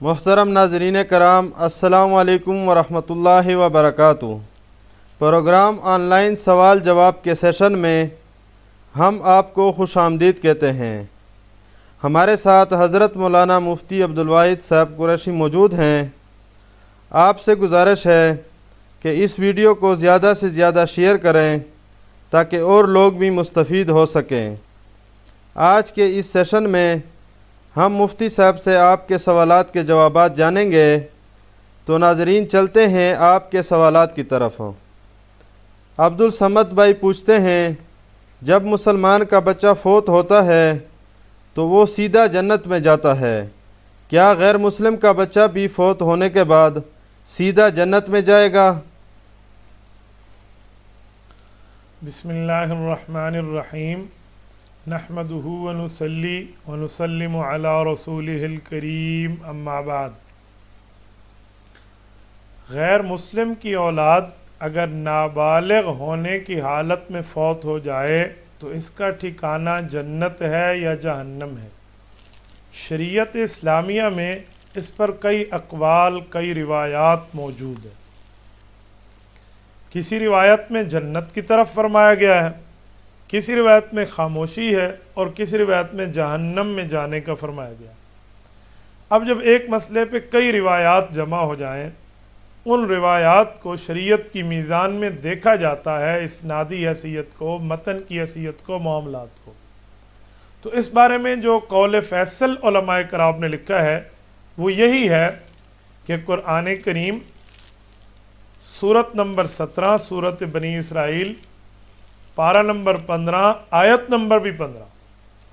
محترم ناظرین کرام، السلام علیکم ورحمۃ اللہ وبرکاتہ۔ پروگرام آن لائن سوال جواب کے سیشن میں ہم آپ کو خوش آمدید کہتے ہیں۔ ہمارے ساتھ حضرت مولانا مفتی عبدالواحد صاحب قریشی موجود ہیں۔ آپ سے گزارش ہے کہ اس ویڈیو کو زیادہ سے زیادہ شیئر کریں تاکہ اور لوگ بھی مستفید ہو سکیں۔ آج کے اس سیشن میں ہم مفتی صاحب سے آپ کے سوالات کے جوابات جانیں گے، تو ناظرین چلتے ہیں آپ کے سوالات کی طرف۔ عبدالصمد بھائی پوچھتے ہیں، جب مسلمان کا بچہ فوت ہوتا ہے تو وہ سیدھا جنت میں جاتا ہے، کیا غیر مسلم کا بچہ بھی فوت ہونے کے بعد سیدھا جنت میں جائے گا؟ بسم اللہ الرحمن الرحیم، نحمدہ ونصلی ونسلم علی رسولہ الکریم، اما بعد۔ غیر مسلم کی اولاد اگر نابالغ ہونے کی حالت میں فوت ہو جائے تو اس کا ٹھکانہ جنت ہے یا جہنم ہے؟ شریعت اسلامیہ میں اس پر کئی اقوال، کئی روایات موجود ہیں۔ کسی روایت میں جنت کی طرف فرمایا گیا ہے، کسی روایت میں خاموشی ہے، اور کسی روایت میں جہنم میں جانے کا فرمایا گیا۔ اب جب ایک مسئلے پہ کئی روایات جمع ہو جائیں، ان روایات کو شریعت کی میزان میں دیکھا جاتا ہے، اسنادی حیثیت کو، متن کی حیثیت کو، معاملات کو۔ تو اس بارے میں جو قول فیصل علماء کرام نے لکھا ہے وہ یہی ہے کہ قرآن کریم سورت نمبر 17 سورت بنی اسرائیل پارہ نمبر 15 آیت نمبر بھی 15،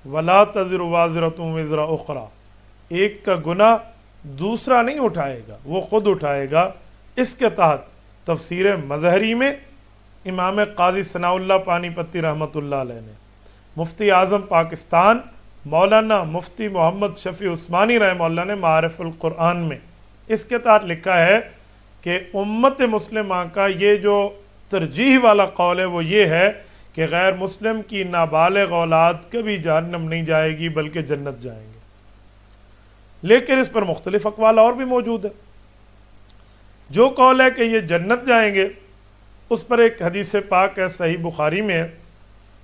وَلَا تَزِرُ وَازِرَةٌ وِزْرَ أُخْرَى، ایک کا گناہ دوسرا نہیں اٹھائے گا، وہ خود اٹھائے گا۔ اس کے تحت تفسیر مظہری میں امام قاضی ثناء اللہ پانی پتی رحمۃ اللہ علیہ نے، مفتی اعظم پاکستان مولانا مفتی محمد شفیع عثمانی رحمہ اللہ نے معارف القرآن میں اس کے تحت لکھا ہے کہ امت مسلمہ کا یہ جو ترجیح والا قول ہے وہ یہ ہے کہ غیر مسلم کی نابالغ اولاد کبھی جہنم نہیں جائے گی بلکہ جنت جائیں گے۔ لیکن اس پر مختلف اقوال اور بھی موجود ہے۔ جو قول ہے کہ یہ جنت جائیں گے، اس پر ایک حدیث پاک ہے، صحیح بخاری میں ہے،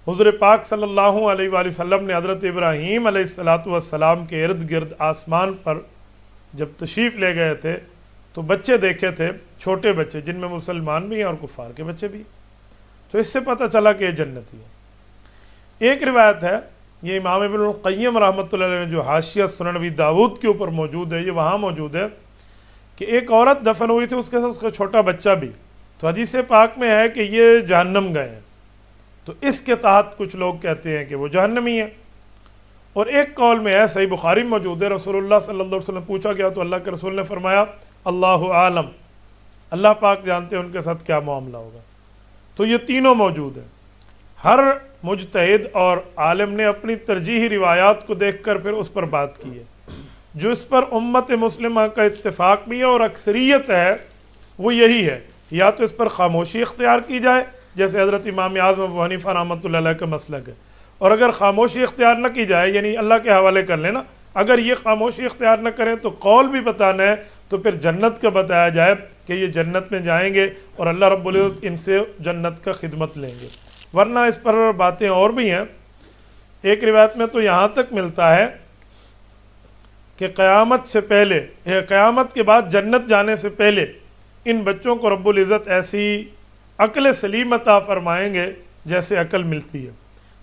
حضور پاک صلی اللہ علیہ وآلہ وسلم نے حضرت ابراہیم علیہ السلام کے ارد گرد آسمان پر جب تشریف لے گئے تھے تو بچے دیکھے تھے، چھوٹے بچے جن میں مسلمان بھی ہیں اور کفار کے بچے بھی، تو اس سے پتہ چلا کہ یہ جنتی ہے۔ ایک روایت ہے، یہ امام ابن القیم رحمۃ اللہ علیہ نے جو حاشیہ سنن نبی داؤد کے اوپر موجود ہے، یہ وہاں موجود ہے کہ ایک عورت دفن ہوئی تھی، اس کے ساتھ اس کا چھوٹا بچہ بھی، تو حدیث پاک میں ہے کہ یہ جہنم گئے ہیں۔ تو اس کے تحت کچھ لوگ کہتے ہیں کہ وہ جہنمی ہے، اور ایک قول میں ہے، صحیح بخاری میں موجود ہے، رسول اللہ صلی اللہ علیہ وسلم پوچھا گیا تو اللہ کے رسول نے فرمایا اللہ عالم، اللہ پاک جانتے ہیں ان کے ساتھ کیا معاملہ ہوگا۔ تو یہ تینوں موجود ہیں۔ ہر مجتہد اور عالم نے اپنی ترجیحی روایات کو دیکھ کر پھر اس پر بات کی ہے۔ جو اس پر امت مسلمہ کا اتفاق بھی ہے اور اکثریت ہے وہ یہی ہے، یا تو اس پر خاموشی اختیار کی جائے جیسے حضرت امام اعظم ابو حنیفہ رحمۃ اللہ علیہ کا مسلک ہے، اور اگر خاموشی اختیار نہ کی جائے یعنی اللہ کے حوالے کر لینا، اگر یہ خاموشی اختیار نہ کریں تو قول بھی بتانا ہے، تو پھر جنت کا بتایا جائے کہ یہ جنت میں جائیں گے اور اللہ رب العزت ان سے جنت کا خدمت لیں گے۔ ورنہ اس پر باتیں اور بھی ہیں۔ ایک روایت میں تو یہاں تک ملتا ہے کہ قیامت سے پہلے، قیامت کے بعد جنت جانے سے پہلے ان بچوں کو رب العزت ایسی عقل سلیم عطا فرمائیں گے جیسے عقل ملتی ہے۔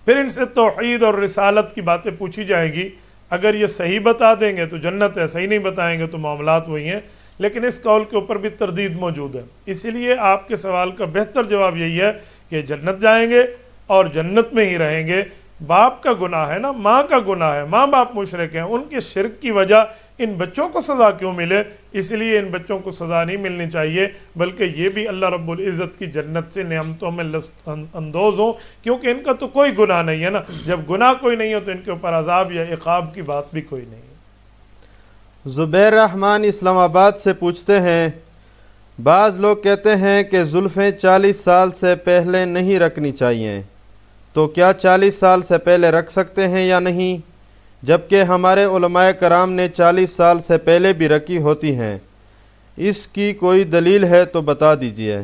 پھر ان سے توحید اور رسالت کی باتیں پوچھی جائیں گی، اگر یہ صحیح بتا دیں گے تو جنت ہے، صحیح نہیں بتائیں گے تو معاملات وہی ہیں۔ لیکن اس قول کے اوپر بھی تردید موجود ہے، اسی لیے آپ کے سوال کا بہتر جواب یہی ہے کہ جنت جائیں گے اور جنت میں ہی رہیں گے۔ باپ کا گناہ ہے نا، ماں کا گناہ ہے، ماں باپ مشرک ہیں، ان کے شرک کی وجہ ان بچوں کو سزا کیوں ملے؟ اس لیے ان بچوں کو سزا نہیں ملنی چاہیے، بلکہ یہ بھی اللہ رب العزت کی جنت سے نعمتوں میں اندوز ہوں، کیونکہ ان کا تو کوئی گناہ نہیں ہے نا۔ جب گناہ کوئی نہیں ہو تو ان کے اوپر عذاب یا عقاب کی بات بھی کوئی نہیں ہے۔ زبیر رحمان اسلام آباد سے پوچھتے ہیں، بعض لوگ کہتے ہیں کہ زلفیں 40 سال سے پہلے نہیں رکھنی چاہیے، تو کیا 40 سال سے پہلے رکھ سکتے ہیں یا نہیں؟ جبکہ ہمارے علماء کرام نے 40 سال سے پہلے بھی رکھی ہوتی ہیں، اس کی کوئی دلیل ہے تو بتا دیجیے۔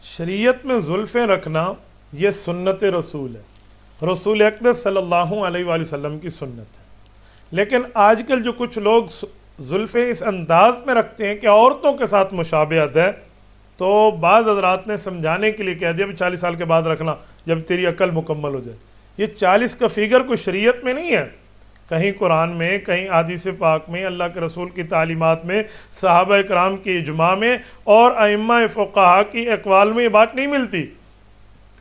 شریعت میں زلفیں رکھنا یہ سنت رسول ہے، رسول اقدس صلی اللہ علیہ وآلہ وسلم کی سنت ہے۔ لیکن آج کل جو کچھ لوگ زلفیں اس انداز میں رکھتے ہیں کہ عورتوں کے ساتھ مشابہت ہے، تو بعض حضرات نے سمجھانے کے لیے کہہ دیا بھی 40 سال کے بعد رکھنا جب تیری عقل مکمل ہو جائے۔ یہ 40 کا فگر کوئی شریعت میں نہیں ہے، کہیں قرآن میں، کہیں حدیث پاک میں، اللہ کے رسول کی تعلیمات میں، صحابہ کرام کی اجماع میں اور ائمہ فقہا کی اقوال میں یہ بات نہیں ملتی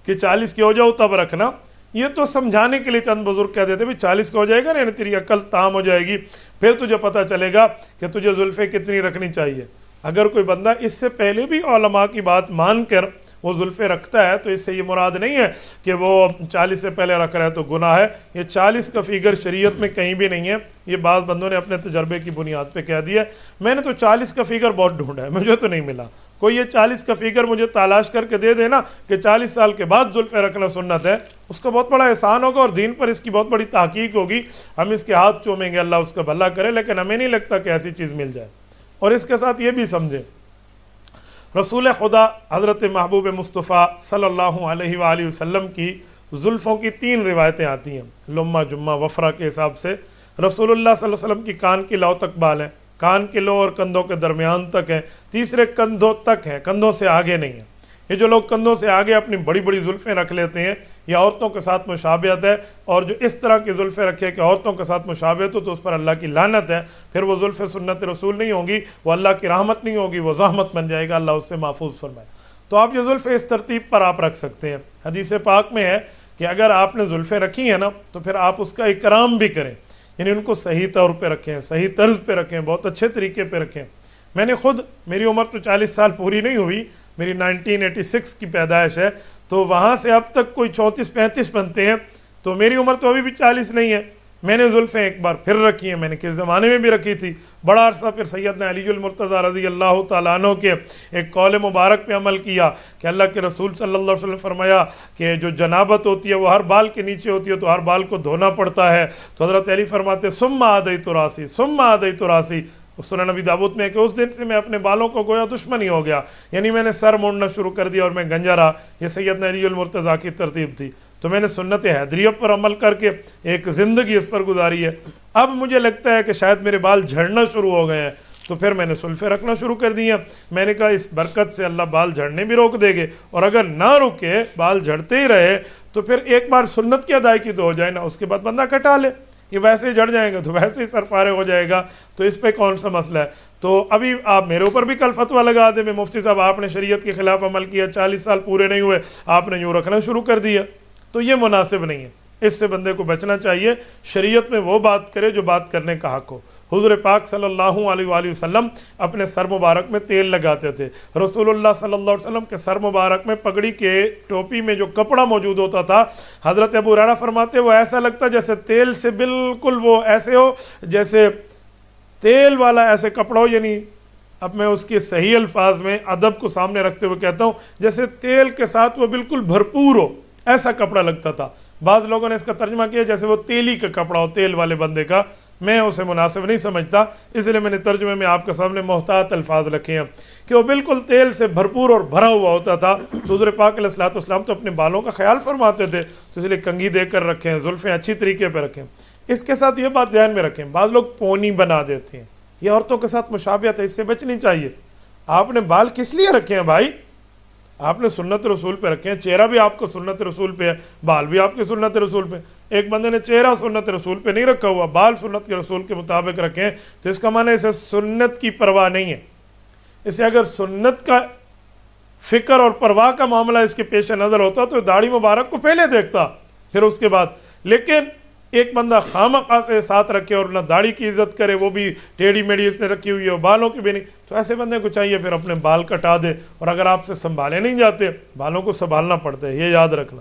کہ 40 کی ہو جاؤ تب رکھنا۔ یہ تو سمجھانے کے لیے چند بزرگ کہہ دیتے بھی 40 کا ہو جائے گا نا، یعنی تیری عقل تام ہو جائے گی، پھر تجھے پتہ چلے گا کہ تجھے زلفیں کتنی رکھنی چاہیے۔ اگر کوئی بندہ اس سے پہلے بھی علماء کی بات مان کر وہ زلفیں رکھتا ہے تو اس سے یہ مراد نہیں ہے کہ وہ 40 سے پہلے رکھ رہا ہے تو گناہ ہے۔ یہ 40 کا فگر شریعت میں کہیں بھی نہیں ہے، یہ بعض بندوں نے اپنے تجربے کی بنیاد پہ کہہ دیا۔ میں نے تو 40 کا فگر بہت ڈھونڈا ہے، مجھے تو نہیں ملا کوئی یہ 40 کا فگر مجھے تلاش کر کے دے دینا کہ 40 سال کے بعد زلفیں رکھنا سنت ہے، اس کا بہت بڑا احسان ہوگا اور دین پر اس کی بہت بڑی تحقیق ہوگی، ہم اس کے ہاتھ چومیں گے، اللہ اس کا بھلا کرے، لیکن ہمیں نہیں لگتا کہ ایسی چیز مل جائے۔ اور اس کے ساتھ یہ بھی سمجھیں، رسول خدا حضرت محبوب مصطفیٰ صلی اللہ علیہ وآلہ وسلم کی زلفوں کی 3 روایتیں آتی ہیں لمہ جمہ وفرہ کے حساب سے۔ رسول اللہ صلی اللہ علیہ وسلم کی کان کی لو تک بال ہیں، کان کی لو اور کندھوں کے درمیان تک ہیں، تیسرے کندھوں تک ہیں، کندھوں سے آگے نہیں ہیں۔ یہ جو لوگ کندھوں سے آگے اپنی بڑی بڑی زلفیں رکھ لیتے ہیں، یہ عورتوں کے ساتھ مشابہت ہے، اور جو اس طرح کی زلفیں رکھے کہ عورتوں کے ساتھ مشابہت ہو تو اس پر اللہ کی لعنت ہے، پھر وہ زلفیں سنت رسول نہیں ہوں گی، وہ اللہ کی رحمت نہیں ہوگی، وہ زحمت بن جائے گا، اللہ اس سے محفوظ فرمائے۔ تو آپ یہ زلفیں اس ترتیب پر آپ رکھ سکتے ہیں۔ حدیث پاک میں ہے کہ اگر آپ نے زلفیں رکھی ہیں نا تو پھر آپ اس کا اکرام بھی کریں، یعنی ان کو صحیح طور پہ رکھیں، صحیح طرز پہ رکھیں، بہت اچھے طریقے پہ رکھیں۔ میں نے خود، میری عمر تو 40 سال پوری نہیں ہوئی، میری 1986 کی پیدائش ہے، تو وہاں سے اب تک کوئی 34-35 بنتے ہیں، تو میری عمر تو ابھی بھی 40 نہیں ہے۔ میں نے زلفیں ایک بار پھر رکھی ہیں، میں نے کس زمانے میں بھی رکھی تھی بڑا عرصہ، پھر سیدنا علی المرتضیٰ رضی اللہ تعالیٰ عنہ کے ایک قول مبارک پہ عمل کیا کہ اللہ کے رسول صلی اللہ علیہ وسلم نے فرمایا کہ جو جنابت ہوتی ہے وہ ہر بال کے نیچے ہوتی ہے، تو ہر بال کو دھونا پڑتا ہے، تو حضرت علی فرماتے ثم آدیت راسی، ثم آدیت راسی۔ سنن نبی داؤد میں ہے کہ اس دن سے میں اپنے بالوں کو گویا دشمنی ہو گیا، یعنی میں نے سر موڑنا شروع کر دیا اور میں گنجا رہا۔ یہ سیدنا علی المرتضیٰ کی ترتیب تھی، تو میں نے سنت حیدریہ پر عمل کر کے ایک زندگی اس پر گزاری ہے۔ اب مجھے لگتا ہے کہ شاید میرے بال جھڑنا شروع ہو گئے ہیں، تو پھر میں نے زلفیں رکھنا شروع کر دی ہیں۔ میں نے کہا اس برکت سے اللہ بال جھڑنے بھی روک دے گے، اور اگر نہ رکے، بال جھڑتے ہی رہے، تو پھر ایک بار سنت کی ادائیگی تو ہو جائے نا، اس کے بعد بندہ کٹا لے، یہ ویسے ہی جڑ جائیں گے تو ویسے ہی سر فارغ ہو جائے گا، تو اس پہ کون سا مسئلہ ہے؟ تو ابھی آپ میرے اوپر بھی کل فتویٰ لگا دیں میں مفتی صاحب آپ نے شریعت کے خلاف عمل کیا، 40 سال پورے نہیں ہوئے آپ نے یوں رکھنا شروع کر دیا، تو یہ مناسب نہیں ہے، اس سے بندے کو بچنا چاہیے۔ شریعت میں وہ بات کرے جو بات کرنے کا حق ہو۔ حضور پاک صلی اللہ علیہ وآلہ وسلم اپنے سر مبارک میں تیل لگاتے تھے، رسول اللہ صلی اللہ علیہ وسلم کے سر مبارک میں پگڑی کے ٹوپی میں جو کپڑا موجود ہوتا تھا، حضرت ابو ہریرہ فرماتے وہ ایسا لگتا جیسے تیل سے بالکل وہ ایسے ہو جیسے تیل والا ایسے کپڑا ہو، یعنی اب میں اس کے صحیح الفاظ میں ادب کو سامنے رکھتے ہوئے کہتا ہوں جیسے تیل کے ساتھ وہ بالکل بھرپور ہو، ایسا کپڑا لگتا تھا۔ بعض لوگوں نے اس کا ترجمہ کیا جیسے وہ تیلی کا کپڑا ہو، تیل والے بندے کا، میں اسے مناسب نہیں سمجھتا، اس لیے میں نے ترجمے میں آپ کے سامنے محتاط الفاظ رکھے ہیں کہ وہ بالکل تیل سے بھرپور اور بھرا ہوا ہوتا تھا۔ تو حضور پاک علیہ الصلوۃ والسلام تو اپنے بالوں کا خیال فرماتے تھے، تو اس لیے کنگھی دے کر رکھیں، زلفیں اچھی طریقے پہ رکھیں۔ اس کے ساتھ یہ بات ذہن میں رکھیں، بعض لوگ پونی بنا دیتے ہیں، یہ عورتوں کے ساتھ مشابہت ہے، اس سے بچنی چاہیے۔ آپ نے بال کس لیے رکھے ہیں بھائی؟ آپ نے سنت رسول پہ رکھے ہیں، چہرہ بھی آپ کو سنت رسول پہ ہے، بال بھی آپ کے سنت رسول پہ۔ ایک بندے نے چہرہ سنت رسول پہ نہیں رکھا ہوا، بال سنت کے رسول کے مطابق رکھیں، تو اس کا معنی اسے سنت کی پرواہ نہیں ہے۔ اسے اگر سنت کا فکر اور پرواہ کا معاملہ اس کے پیش نظر ہوتا تو داڑھی مبارک کو پہلے دیکھتا پھر اس کے بعد، لیکن ایک بندہ خامخواہ سے ساتھ رکھے اور نہ داڑھی کی عزت کرے، وہ بھی ٹیڑھی میڑھی اس نے رکھی ہوئی ہے، بالوں کی بھی نہیں، تو ایسے بندے کو چاہیے پھر اپنے بال کٹا دے۔ اور اگر آپ سے سنبھالے نہیں جاتے، بالوں کو سنبھالنا پڑتا ہے، یہ یاد رکھنا۔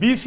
20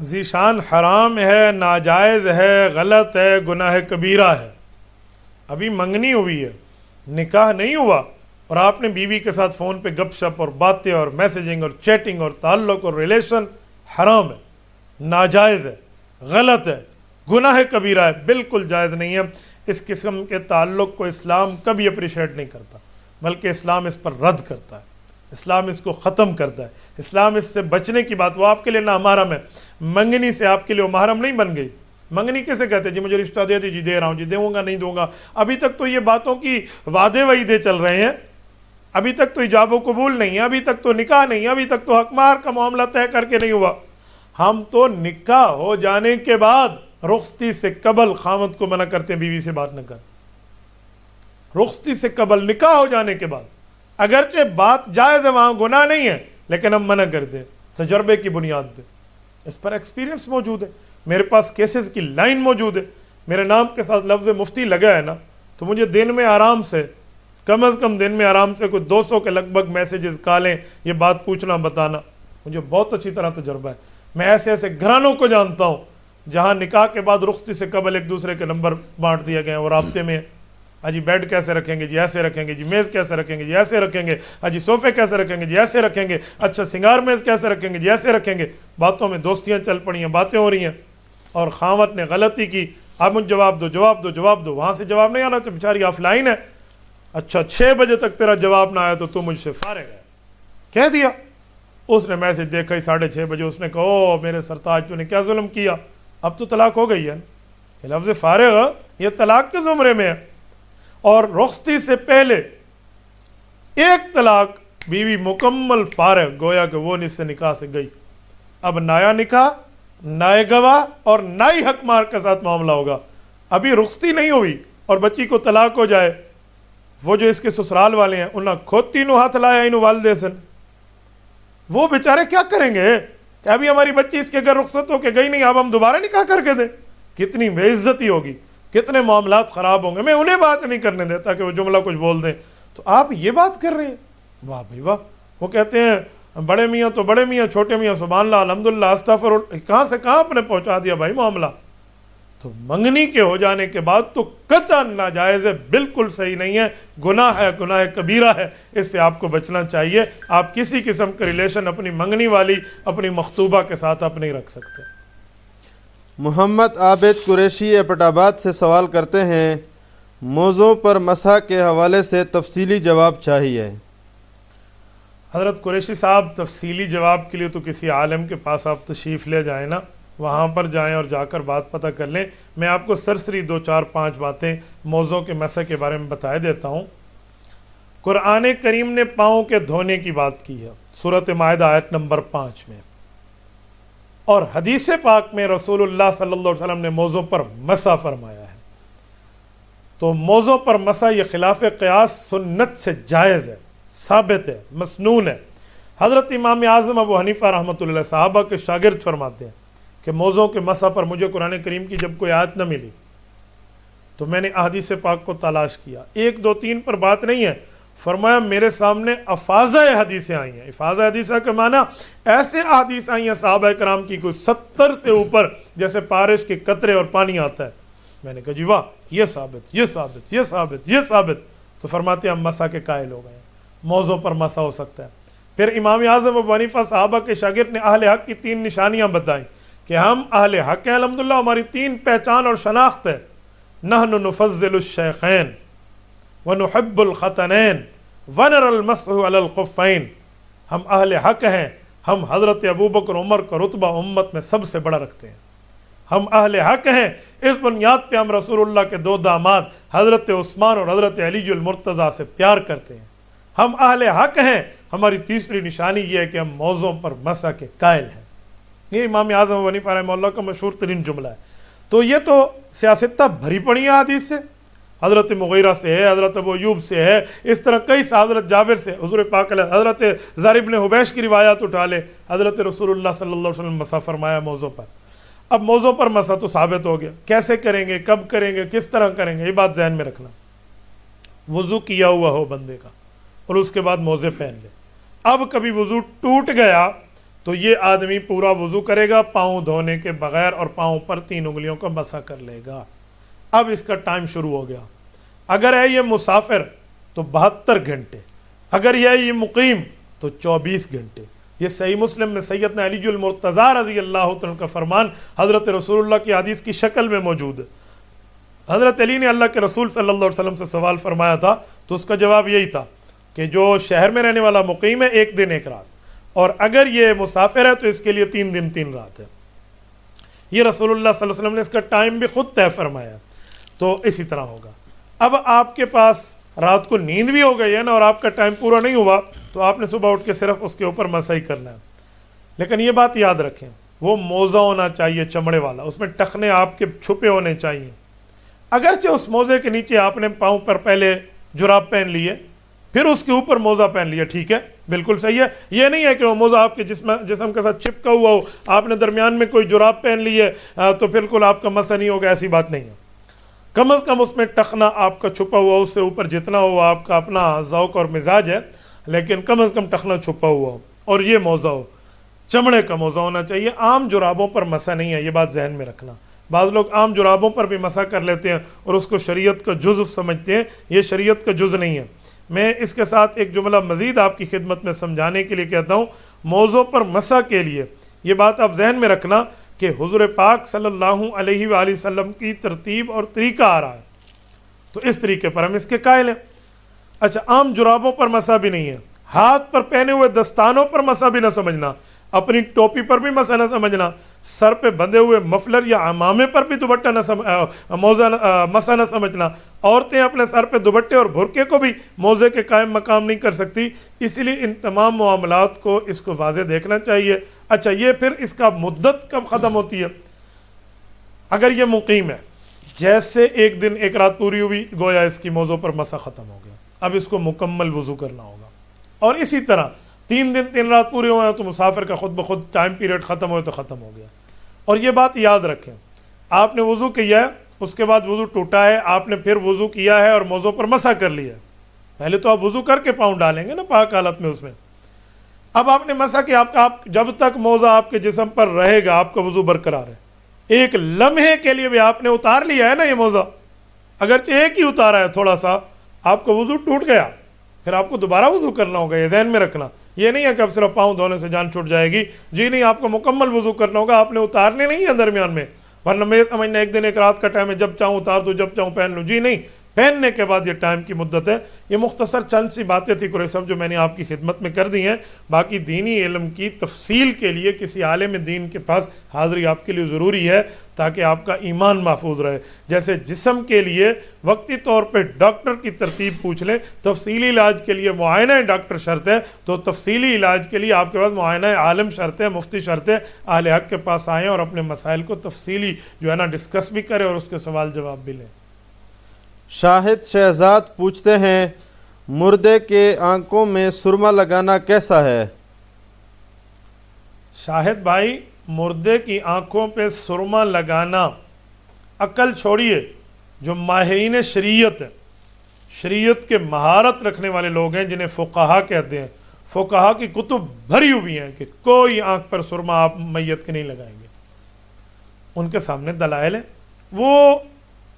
ذیشان حرام ہے، ناجائز ہے، غلط ہے، گناہ کبیرہ ہے. ابھی منگنی ہوئی ہے، نکاح نہیں ہوا، اور آپ نے بیوی کے ساتھ فون پہ گپ شپ اور باتیں اور میسیجنگ اور چیٹنگ اور تعلق اور ریلیشن حرام ہے، ناجائز ہے، غلط ہے، گناہ کبیرہ ہے، بالکل جائز نہیں ہے. اس قسم کے تعلق کو اسلام کبھی اپریشیٹ نہیں کرتا، بلکہ اسلام اس پر رد کرتا ہے، اسلام اس کو ختم کرتا ہے. اسلام اس سے بچنے کی بات، وہ آپ کے لیے نامحرم ہے. منگنی سے آپ کے لیے وہ محرم نہیں بن گئی. منگنی کیسے کہتے ہیں؟ جی مجھے رشتہ دے دی، جی دے رہا ہوں، جی دوں گا نہیں دوں گا. ابھی تک تو یہ باتوں کی وعدے وعیدے چل رہے ہیں، ابھی تک تو ایجاب و قبول نہیں ہے، ابھی تک تو نکاح نہیں ہے، ابھی تک تو حق مہر کا معاملہ طے کر کے نہیں ہوا. ہم تو نکاح ہو جانے کے بعد رخصتی سے قبل خاوند کو منع کرتے ہیں بیوی سے بات نہ کر. رخصتی سے قبل، نکاح ہو جانے کے بعد، اگرچہ بات جائز ہے، وہاں گناہ نہیں ہے، لیکن ہم منع کرتے ہیں تجربے کی بنیاد پہ. اس پر ایکسپیرینس موجود ہے، میرے پاس کیسز کی لائن موجود ہے. میرے نام کے ساتھ لفظ مفتی لگا ہے نا، تو مجھے دن میں آرام سے، کم از کم دن میں آرام سے کوئی 200 کے لگ بھگ میسیجز، کالیں، یہ بات پوچھنا بتانا مجھے بہت اچھی طرح تجربہ ہے. میں ایسے ایسے گھرانوں کو جانتا ہوں جہاں نکاح کے بعد رخصتی سے قبل ایک دوسرے کے نمبر بانٹ دیا گئے ہیں اور رابطے میں. جی بیڈ کیسے رکھیں گے؟ جی ایسے رکھیں گے. جی میز کیسے رکھیں گے؟ جی ایسے رکھیں گے. جی صوفے کیسے رکھیں گے؟ جی ایسے رکھیں گے. اچھا سنگار میز کیسے رکھیں گے؟ جی ایسے رکھیں گے. باتوں میں دوستیاں چل پڑی ہیں، باتیں ہو رہی ہیں، اور خاوند نے غلطی کی، آپ مجھے جواب دو، جواب دو، جواب دو. وہاں سے جواب نہیں آنا تو بیچاری آف لائن ہے. اچھا 6 بجے تک تیرا جواب نہ آیا تو تو مجھ سے فارغ ہے، کہہ دیا. اس نے میسج دیکھا ہی 6:30 بجے، اس نے کہا او میرے سرتاج تو نے کیا ظلم کیا. اب تو طلاق ہو گئی ہے. یہ لفظ فارغ یہ طلاق کے زمرے میں ہے. اور رخصتی سے پہلے ایک طلاق بیوی مکمل فارغ، گویا کہ وہ اس سے نکاح سے گئی. اب نایا نکاح، نائے گواہ اور نائی حق مار کے ساتھ معاملہ ہوگا. ابھی رخصتی نہیں ہوئی اور بچی کو طلاق ہو جائے، وہ جو اس کے سسرال والے ہیں انہوں نے خود تینوں ہاتھ لایا انہوں والدے سے، وہ بیچارے کیا کریں گے کہ ابھی ہماری بچی اس کے گھر رخصت ہو کے گئی نہیں، اب ہم دوبارہ نکاح کر کے دیں. کتنی بے عزتی ہوگی، کتنے معاملات خراب ہوں گے. میں انہیں بات نہیں کرنے دیتا کہ وہ جملہ کچھ بول دیں، تو آپ یہ بات کر رہے ہیں. واہ بھائی واہ. وہ کہتے ہیں بڑے میاں تو بڑے میاں، چھوٹے میاں سبحان اللہ الحمدللہ استغفر اللہ. کہاں سے کہاں آپ نے پہنچا دیا بھائی معاملہ. تو منگنی کے ہو جانے کے بعد تو قطعاً ناجائز ہے، بالکل صحیح نہیں ہے، گناہ ہے، گناہ کبیرہ ہے. اس سے آپ کو بچنا چاہیے. آپ کسی قسم کا ریلیشن اپنی منگنی والی اپنی مخطوبہ کے ساتھ آپ نہیں رکھ سکتے. محمد عابد قریشی ایپٹ آباد سے سوال کرتے ہیں، موضوع پر مسح کے حوالے سے تفصیلی جواب چاہیے. حضرت قریشی صاحب تفصیلی جواب کے لیے تو کسی عالم کے پاس آپ تشریف لے جائیں نا، وہاں پر جائیں اور جا کر بات پتہ کر لیں. میں آپ کو سرسری 2 4 5 باتیں موضوع کے مسح کے بارے میں بتا دیتا ہوں. قرآن کریم نے پاؤں کے دھونے کی بات کی ہے سورۃ مائدہ آیت نمبر 5 میں، اور حدیث پاک میں رسول اللہ صلی اللہ علیہ وسلم نے موضوع پر مسح فرمایا ہے. تو موضوع پر مسح یہ خلاف قیاس سنت سے جائز ہے، ثابت ہے، مسنون ہے. حضرت امام اعظم ابو حنیفہ رحمۃ اللہ صحابہ کے شاگرد فرماتے ہیں کہ موضوع کے مسح پر مجھے قرآن کریم کی جب کوئی آیت نہ ملی تو میں نے احادیث پاک کو تلاش کیا. 1 2 3 پر بات نہیں ہے، فرمایا میرے سامنے افاظہ حدیثیں آئی ہیں. افاظہ حدیثہ کا معنی ایسے احادیث آئی ہیں صحابہ کرام کی کوئی 70 سے اوپر، جیسے بارش کے قطرے اور پانی آتا ہے. میں نے کہا جی واہ، یہ ثابت، یہ ثابت، یہ ثابت، یہ ثابت. تو فرماتے ہیں ہم مسح کے قائل ہو گئے ہیں، موضوع پر مسح ہو سکتا ہے. پھر امام اعظم ابو حنیفہ صحابہ کے شاگرد نے اہل حق کی 3 نشانیاں بتائیں کہ ہم اہل حق ہیں، الحمدللہ ہماری 3 پہچان اور شناخت ہے. نحن نفضل الشیخین ونحب الختنین ونر المسح علی الخفین. ہم اہل حق ہیں، ہم حضرت ابوبکر عمر کا رتبہ امت میں سب سے بڑا رکھتے ہیں. ہم اہل حق ہیں، اس بنیاد پہ ہم رسول اللہ کے 2 داماد حضرت عثمان اور حضرت علی المرتضیٰ سے پیار کرتے ہیں. ہم اہل حق ہیں. ہماری تیسری نشانی یہ ہے کہ ہم موضوع پر مسح کے قائل ہیں. یہ امام اعظم ابو حنیفہ رحمہ اللہ کا مشہور ترین جملہ ہے. تو یہ تو سیاستہ بھری پڑی ہے حدیث سے، حضرت مغیرہ سے ہے، حضرت ابو ایوب سے ہے، اس طرح کئی حضرت جابر سے، حضور پاک علیہ، حضرت زر بن حبیش کی روایات اٹھا لے. حضرت رسول اللہ صلی اللہ علیہ وسلم مسح فرمایا موضوع پر. اب موضوع پر مسح تو ثابت ہو گیا، کیسے کریں گے، کب کریں گے، کس طرح کریں گے، یہ بات ذہن میں رکھنا. وضو کیا ہوا ہو بندے کا اور اس کے بعد موزے پہن لے. اب کبھی وضو ٹوٹ گیا تو یہ آدمی پورا وضو کرے گا پاؤں دھونے کے بغیر اور پاؤں پر 3 انگلیوں کا مسح کر لے گا۔ اب اس کا ٹائم شروع ہو گیا۔ اگر ہے یہ مسافر تو 72 گھنٹے، اگر یہ مقیم تو 24 گھنٹے۔ یہ صحیح مسلم میں سیدنا علی المرتضیٰ رضی اللہ عنہ کا فرمان حضرت رسول اللہ کی حدیث کی شکل میں موجود ہے۔ حضرت علی نے اللہ کے رسول صلی اللہ علیہ وسلم سے سوال فرمایا تھا تو اس کا جواب یہی تھا کہ جو شہر میں رہنے والا مقیم ہے 1 دن 1 رات، اور اگر یہ مسافر ہے تو اس کے لیے 3 دن 3 رات ہے۔ یہ رسول اللہ صلی اللہ علیہ وسلم نے اس کا ٹائم بھی خود طے فرمایا، تو اسی طرح ہوگا۔ اب آپ کے پاس رات کو نیند بھی ہو گئی ہے نا اور آپ کا ٹائم پورا نہیں ہوا، تو آپ نے صبح اٹھ کے صرف اس کے اوپر مسح ہی کرنا ہے۔ لیکن یہ بات یاد رکھیں، وہ موزہ ہونا چاہیے چمڑے والا، اس میں ٹخنے آپ کے چھپے ہونے چاہیے۔ اگرچہ اس موزے کے نیچے آپ نے پاؤں پر پہلے جراب پہن لیے پھر اس کے اوپر موزہ پہن لیا، ٹھیک ہے، بالکل صحیح ہے۔ یہ نہیں ہے کہ وہ موزہ آپ کے جسم کے ساتھ چپکا ہوا ہو، آپ نے درمیان میں کوئی جراب پہن لی ہے تو بالکل آپ کا مسح نہیں ہوگا، ایسی بات نہیں ہے۔ کم از کم اس میں ٹخنا آپ کا چھپا ہوا، اس سے اوپر جتنا ہو آپ کا اپنا ذوق اور مزاج ہے، لیکن کم از کم ٹخنا چھپا ہوا ہو اور یہ موزہ ہو، چمڑے کا موزہ ہونا چاہیے۔ عام جرابوں پر مسح نہیں ہے، یہ بات ذہن میں رکھنا۔ بعض لوگ عام جرابوں پر بھی مسح کر لیتے ہیں اور اس کو شریعت کا جزو سمجھتے ہیں، یہ شریعت کا جز نہیں ہے۔ میں اس کے ساتھ ایک جملہ مزید آپ کی خدمت میں سمجھانے کے لیے کہتا ہوں۔ موزوں پر مسح کے لیے یہ بات آپ ذہن میں رکھنا کہ حضور پاک صلی اللہ علیہ وآلہ وسلم کی ترتیب اور طریقہ آ رہا ہے، تو اس طریقے پر ہم اس کے قائل ہیں۔ اچھا، عام جرابوں پر مسح بھی نہیں ہے، ہاتھ پر پہنے ہوئے دستانوں پر مسح بھی نہ سمجھنا، اپنی ٹوپی پر بھی مسح نہ سمجھنا، سر پہ بندھے ہوئے مفلر یا عمامے پر بھی دوپٹہ مسح نہ سمجھنا۔ عورتیں اپنے سر پہ دوپٹے اور برقعے کو بھی موزے کے قائم مقام نہیں کر سکتی، اسی لیے ان تمام معاملات کو اس کو واضح دیکھنا چاہیے۔ اچھا، یہ پھر اس کا مدت کب ختم ہوتی ہے؟ اگر یہ مقیم ہے، جیسے 1 دن 1 رات پوری ہوئی، گویا اس کی موزوں پر مسح ختم ہو گیا، اب اس کو مکمل وضو کرنا ہوگا۔ اور اسی طرح 3 دن 3 رات پورے ہوئے ہیں تو مسافر کا خود بخود ٹائم پیریڈ ختم ہوئے تو ختم ہو گیا۔ اور یہ بات یاد رکھیں، آپ نے وضو کیا ہے، اس کے بعد وضو ٹوٹا ہے، آپ نے پھر وضو کیا ہے اور موزوں پر مسح کر لیا ہے۔ پہلے تو آپ وضو کر کے پاؤں ڈالیں گے نا پاک حالت میں، اس میں اب آپ نے مسح کیا، آپ جب تک موزہ آپ کے جسم پر رہے گا آپ کا وضو برقرار ہے۔ ایک لمحے کے لیے بھی آپ نے اتار لیا ہے نا یہ موزہ، اگرچہ ایک ہی اتارا ہے تھوڑا سا، آپ کا وضو ٹوٹ گیا، پھر آپ کو دوبارہ وضو کرنا ہوگا، یہ ذہن میں رکھنا۔ یہ نہیں ہے کہ اب صرف پاؤں دھونے سے جان چھوٹ جائے گی، جی نہیں، آپ کو مکمل وضو کرنا ہوگا، آپ نے اتارنے نہیں ہے درمیان میں، ورنہ میں سمجھنا 1 دن 1 رات کا ٹائم ہے، جب چاہوں اتار دو، جب چاہوں پہن لوں، جی نہیں، پہننے کے بعد یہ ٹائم کی مدت ہے۔ یہ مختصر چند سی باتیں تھی قریش صاحب جو میں نے آپ کی خدمت میں کر دی ہیں، باقی دینی علم کی تفصیل کے لیے کسی عالم دین کے پاس حاضری آپ کے لیے ضروری ہے تاکہ آپ کا ایمان محفوظ رہے۔ جیسے جسم کے لیے وقتی طور پہ ڈاکٹر کی ترتیب پوچھ لیں، تفصیلی علاج کے لیے معائنہ ڈاکٹر شرط ہے، تو تفصیلی علاج کے لیے آپ کے پاس معائنہ عالم شرط ہے، مفتی شرط ہے۔ اہل حق کے پاس آئیں اور اپنے مسائل کو تفصیلی جو ہے نا ڈسکس بھی کریں اور اس کے سوال جواب بھی لیں۔ شاہد شہزاد پوچھتے ہیں، مردے کے آنکھوں میں سرما لگانا کیسا ہے؟ شاہد بھائی، مردے کی آنکھوں پہ سرما لگانا، عقل چھوڑیے، جو ماہرین شریعت ہیں، شریعت کے مہارت رکھنے والے لوگ ہیں جنہیں فقہا کہتے ہیں، فقہا کی کتب بھری ہوئی ہیں کہ کوئی آنکھ پر سرما آپ میت کے نہیں لگائیں گے۔ ان کے سامنے دلائل ہیں، وہ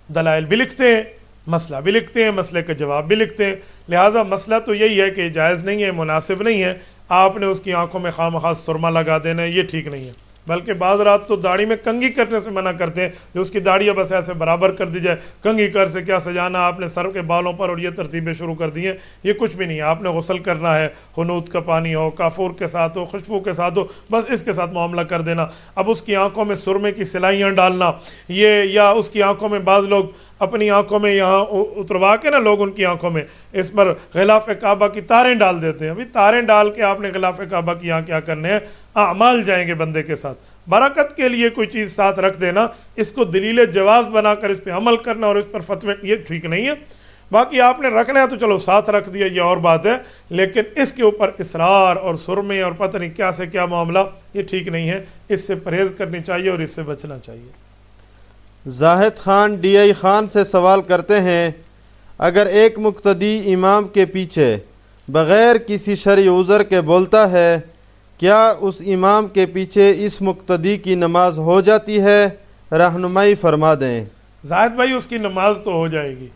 دلائل بھی لکھتے ہیں، مسئلہ بھی لکھتے ہیں، مسئلے کا جواب بھی لکھتے ہیں۔ لہٰذا مسئلہ تو یہی ہے کہ جائز نہیں ہے، مناسب نہیں ہے، آپ نے اس کی آنکھوں میں خواہ مخواہ سرما لگا دینا ہے، یہ ٹھیک نہیں ہے۔ بلکہ بعض رات تو داڑھی میں کنگھی کرنے سے منع کرتے ہیں، جو اس کی داڑھی ہے بس ایسے برابر کر دی جائے، کنگھی کر سے کیا سجانا آپ نے سر کے بالوں پر، اور یہ ترتیبیں شروع کر دی ہیں، یہ کچھ بھی نہیں ہے۔ آپ نے غسل کرنا ہے، حنوط کا پانی ہو، کافور کے ساتھ ہو، خوشبو کے ساتھ ہو، بس اس کے ساتھ معاملہ کر دینا۔ اب اس کی آنکھوں میں سرمے کی سلائیاں ڈالنا، یہ یا اس کی آنکھوں میں بعض لوگ اپنی آنکھوں میں یہاں اتروا کے نا لوگ ان کی آنکھوں میں اس پر غلاف کعبہ کی تاریں ڈال دیتے ہیں۔ ابھی تاریں ڈال کے آپ نے غلاف کعبہ کی یہاں کیا کرنے ہیں؟ اعمال جائیں گے بندے کے ساتھ۔ برکت کے لیے کوئی چیز ساتھ رکھ دینا، اس کو دلیل جواز بنا کر اس پہ عمل کرنا اور اس پر فتوے، یہ ٹھیک نہیں ہے۔ باقی آپ نے رکھنا ہے تو چلو ساتھ رکھ دیا، یہ اور بات ہے، لیکن اس کے اوپر اصرار اور سرمے اور پتہ نہیں کیا سے کیا معاملہ، یہ ٹھیک نہیں ہے، اس سے پرہیز کرنی چاہیے اور اس سے بچنا چاہیے۔ زاہد خان ڈی آئی خان سے سوال کرتے ہیں، اگر ایک مقتدی امام کے پیچھے بغیر کسی شرعی عذر کے بولتا ہے کیا اس امام کے پیچھے اس مقتدی کی نماز ہو جاتی ہے؟ رہنمائی فرما دیں۔ زاہد بھائی اس کی نماز تو ہو جائے گی،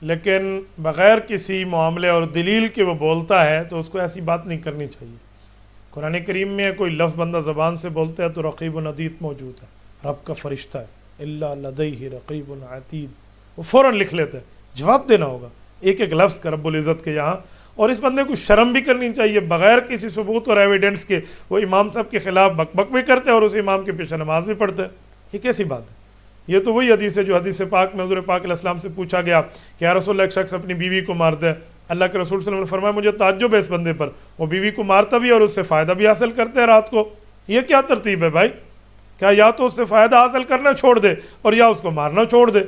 لیکن بغیر کسی معاملے اور دلیل کے وہ بولتا ہے تو اس کو ایسی بات نہیں کرنی چاہیے۔ قرآن کریم میں کوئی لفظ بندہ زبان سے بولتا ہے تو رقیب عتید موجود ہے، رب کا فرشتہ ہے، الا لدیہ رقیب عتید، وہ فوراً لکھ لیتے ہیں، جواب دینا ہوگا ایک ایک لفظ کا رب العزت کے یہاں۔ اور اس بندے کو شرم بھی کرنی چاہیے، بغیر کسی ثبوت اور ایویڈنس کے وہ امام صاحب کے خلاف بک بک بھی کرتے ہیں اور اس امام کے پیچھے نماز بھی پڑھتے ہیں۔ یہ کیسی بات ہے؟ یہ تو وہی حدیث ہے جو حدیث پاک میں حضور پاک علیہ السلام سے پوچھا گیا کہ یا رسول اللہ، ایک شخص اپنی بیوی کو مارتا ہے، اللہ کے رسول صلی اللہ علیہ وسلم نے فرمایا مجھے تعجب ہے اس بندے پر، وہ بیوی کو مارتا بھی اور اس سے فائدہ بھی حاصل کرتے ہیں رات کو۔ یہ کیا ترتیب ہے بھائی؟ کیا یا تو اس سے فائدہ حاصل کرنا چھوڑ دے اور یا اس کو مارنا چھوڑ دے؟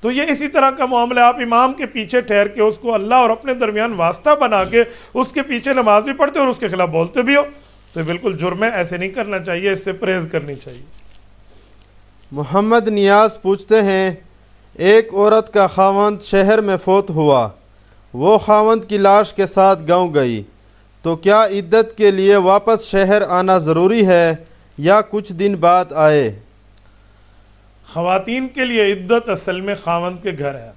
تو یہ اسی طرح کا معاملہ، آپ امام کے پیچھے ٹھہر کے اس کو اللہ اور اپنے درمیان واسطہ بنا کے اس کے پیچھے نماز بھی پڑھتے اور اس کے خلاف بولتے بھی ہو، تو یہ بالکل جرم ہے، ایسے نہیں کرنا چاہیے، اس سے پرہیز کرنی چاہیے۔ محمد نیاز پوچھتے ہیں، ایک عورت کا خاوند شہر میں فوت ہوا، وہ خاوند کی لاش کے ساتھ گاؤں گئی، تو کیا عدت کے لیے واپس شہر آنا ضروری ہے یا کچھ دن بعد آئے؟ خواتین کے لیے عدت اصل میں خاوند کے گھر ہے،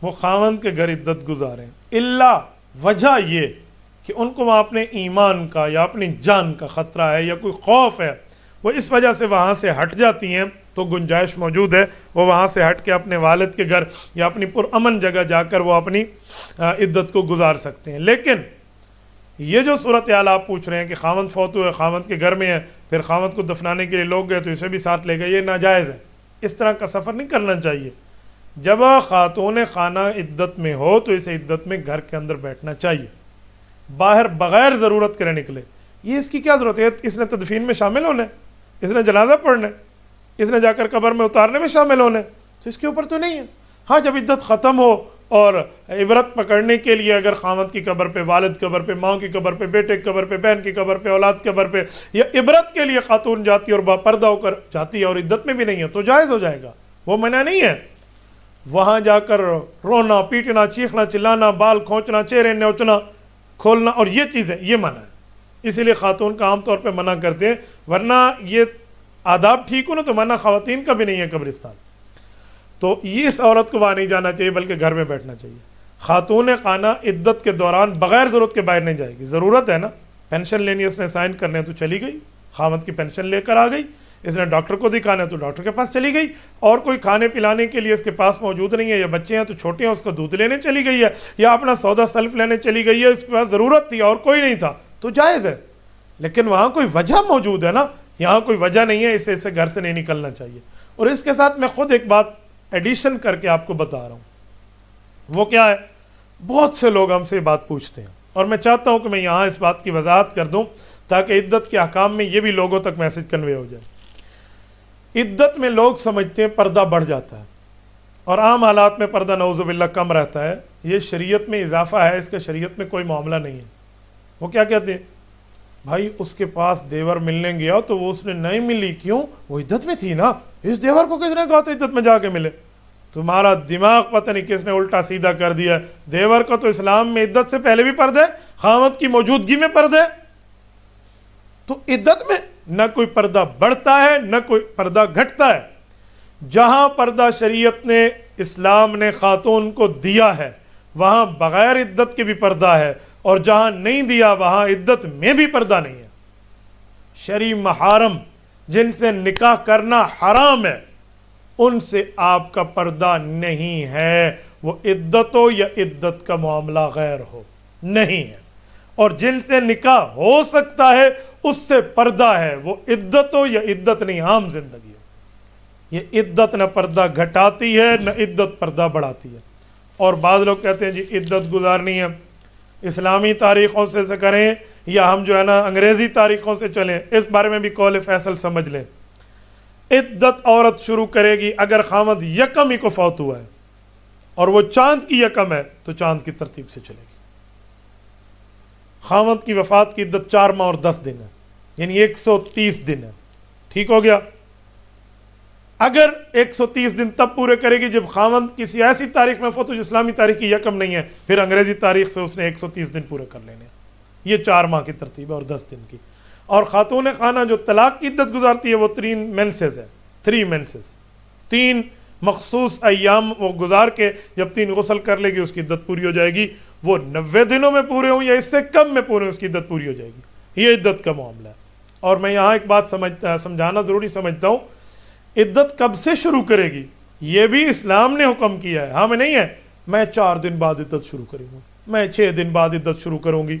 وہ خاوند کے گھر عدت گزاریں، الا وجہ یہ کہ ان کو وہاں اپنے ایمان کا یا اپنی جان کا خطرہ ہے یا کوئی خوف ہے، وہ اس وجہ سے وہاں سے ہٹ جاتی ہیں، تو گنجائش موجود ہے وہ وہاں سے ہٹ کے اپنے والد کے گھر یا اپنی پرامن جگہ جا کر وہ اپنی عدت کو گزار سکتے ہیں۔ لیکن یہ جو صورتحال آپ پوچھ رہے ہیں کہ خاوند فوت ہوئے، خاوند کے گھر میں ہے، پھر خاوند کو دفنانے کے لیے لوگ گئے تو اسے بھی ساتھ لے گئے، یہ ناجائز ہے، اس طرح کا سفر نہیں کرنا چاہیے۔ جب خاتون خانہ عدت میں ہو تو اسے عدت میں گھر کے اندر بیٹھنا چاہیے، باہر بغیر ضرورت کرے نکلے، یہ اس کی کیا ضرورت ہے؟ اس نے تدفین میں شامل ہونا ہے، اس نے جنازہ پڑھنا ہے، اس نے جا کر قبر میں اتارنے میں شامل ہونا ہے، تو اس کے اوپر تو نہیں ہے۔ ہاں جب عدت ختم ہو اور عبرت پکڑنے کے لیے اگر خاوند کی قبر پہ، والد قبر پہ، ماں کی قبر پہ، بیٹے کی قبر پہ، بہن کی قبر پہ، اولاد کی قبر پہ یا عبرت کے لیے خاتون جاتی ہے اور باپردہ ہو کر جاتی ہے اور عدت میں بھی نہیں ہے تو جائز ہو جائے گا، وہ منع نہیں ہے۔ وہاں جا کر رونا، پیٹنا، چیخنا، چلانا، بال کھونچنا، چہرے نوچنا، کھولنا اور یہ چیزیں، یہ منع ہے، اسی لیے خاتون کا عام طور پہ منع کرتے ہیں، ورنہ یہ آداب ٹھیک ہو نا تو منع خواتین کا بھی نہیں ہے قبرستان، تو اس عورت کو وہاں نہیں جانا چاہیے بلکہ گھر میں بیٹھنا چاہیے۔ خاتون خانہ عدت کے دوران بغیر ضرورت کے باہر نہیں جائے گی، ضرورت ہے نا، پینشن لینی ہے، اس نے سائن کرنے تو چلی گئی، خاوند کی پینشن لے کر آ گئی، اس نے ڈاکٹر کو دکھانا ہے تو ڈاکٹر کے پاس چلی گئی، اور کوئی کھانے پلانے کے لیے اس کے پاس موجود نہیں ہے، یا بچے ہیں تو چھوٹے ہیں اس کو دودھ لینے چلی گئی ہے، یا اپنا سودا سلف لینے چلی گئی ہے، اس کے پاس ضرورت تھی اور کوئی نہیں تھا تو جائز ہے۔ لیکن وہاں کوئی وجہ موجود ہے نا، یہاں کوئی وجہ نہیں ہے، اسے گھر سے نہیں نکلنا چاہیے۔ اور اس کے ساتھ میں خود ایک بات ایڈیشن کر کے آپ کو بتا رہا ہوں، وہ کیا ہے، بہت سے لوگ ہم سے بات پوچھتے ہیں اور میں چاہتا ہوں کہ میں یہاں اس بات کی وضاحت کر دوں تاکہ عدت کے احکام میں یہ بھی لوگوں تک میسج کنوے ہو جائے۔ عدت میں لوگ سمجھتے ہیں پردہ بڑھ جاتا ہے اور عام حالات میں پردہ نعوذ باللہ کم رہتا ہے، یہ شریعت میں اضافہ ہے، اس کا شریعت میں کوئی معاملہ نہیں ہے۔ وہ کیا کہتے ہیں، بھائی اس کے پاس دیور ملنے گیا تو وہ اس نے نہیں ملی، کیوں؟ وہ عدت میں تھی نا، اس دیور کو کس نے کہا تو عدت میں جا کے ملے؟ تمہارا دماغ پتہ نہیں کس نے الٹا سیدھا کر دیا، دیور کا تو اسلام میں عدت سے پہلے بھی پردہ ہے، خاوند کی موجودگی میں پردہ ہے، تو عدت میں نہ کوئی پردہ بڑھتا ہے نہ کوئی پردہ گھٹتا ہے۔ جہاں پردہ شریعت نے، اسلام نے خاتون کو دیا ہے وہاں بغیر عدت کے بھی پردہ ہے، اور جہاں نہیں دیا وہاں عدت میں بھی پردہ نہیں ہے۔ شرعی محارم جن سے نکاح کرنا حرام ہے ان سے آپ کا پردہ نہیں ہے، وہ عدت ہو یا عدت کا معاملہ غیر ہو نہیں ہے، اور جن سے نکاح ہو سکتا ہے اس سے پردہ ہے، وہ عدت ہو یا عدت نہیں، عام زندگی ہو۔ یہ عدت نہ پردہ گھٹاتی ہے نہ عدت پردہ بڑھاتی ہے۔ اور بعض لوگ کہتے ہیں جی عدت گزارنی ہے اسلامی تاریخوں سے کریں یا ہم جو ہے نا انگریزی تاریخوں سے چلیں، اس بارے میں بھی قول فیصل سمجھ لیں۔ عدت عورت شروع کرے گی اگر خاوند یکم ہی کو فوت ہوا ہے اور وہ چاند کی یکم ہے تو چاند کی ترتیب سے چلے گی۔ خاوند کی وفات کی عدت 4 ماہ اور 10 دن ہے، یعنی 130 دن ہے، ٹھیک ہو گیا۔ اگر 130 دن تب پورے کرے گی جب خاوند کسی ایسی تاریخ میں فوت ہو جو اسلامی تاریخ کی یکم نہیں ہے، پھر انگریزی تاریخ سے اس نے 130 دن پورے کر لینے، یہ 4 ماہ کی ترتیب ہے اور 10 دن کی۔ اور خاتون خانہ جو طلاق کی عدت گزارتی ہے وہ 3 مینسز ہے، 3 مینسز، 3 مخصوص ایام وہ گزار کے جب 3 غسل کر لے گی اس کی عدت پوری ہو جائے گی. وہ 90 دنوں میں پورے ہوں یا اس سے کم میں پورے ہوں اس کی عدت پوری ہو جائے گی. یہ عدت کا معاملہ ہے. اور میں یہاں ایک بات سمجھانا ضروری سمجھتا ہوں، عدت کب سے شروع کرے گی یہ بھی اسلام نے حکم کیا ہے. ہاں میں نہیں ہے میں 4 دن بعد عدت شروع کروں گا، میں 6 دن بعد عدت شروع کروں گی.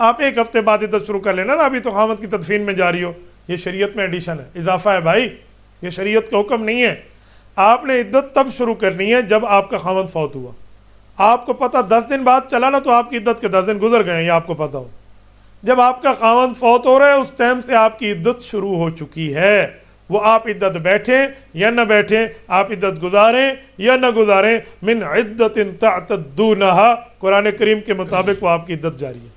آپ 1 ہفتے بعد عدت شروع کر لینا نا، ابھی تو خامد کی تدفین میں جاری ہو. یہ شریعت میں ایڈیشن ہے، اضافہ ہے بھائی، یہ شریعت کا حکم نہیں ہے. آپ نے عدت تب شروع کرنی ہے جب آپ کا خامد فوت ہوا. آپ کو پتہ 10 دن بعد چلا نا تو آپ کی عدت کے 10 دن گزر گئے ہیں، یہ آپ کو پتہ ہو. جب آپ کا خامد فوت ہو رہا ہے اس ٹائم سے آپ کی عدت شروع ہو چکی ہے. وہ آپ عدت بیٹھیں یا نہ بیٹھیں، آپ عدت گزاریں یا نہ گزاریں، من عدت تعتدونہا، قرآن کریم کے مطابق وہ آپ کی عدت جاری ہے.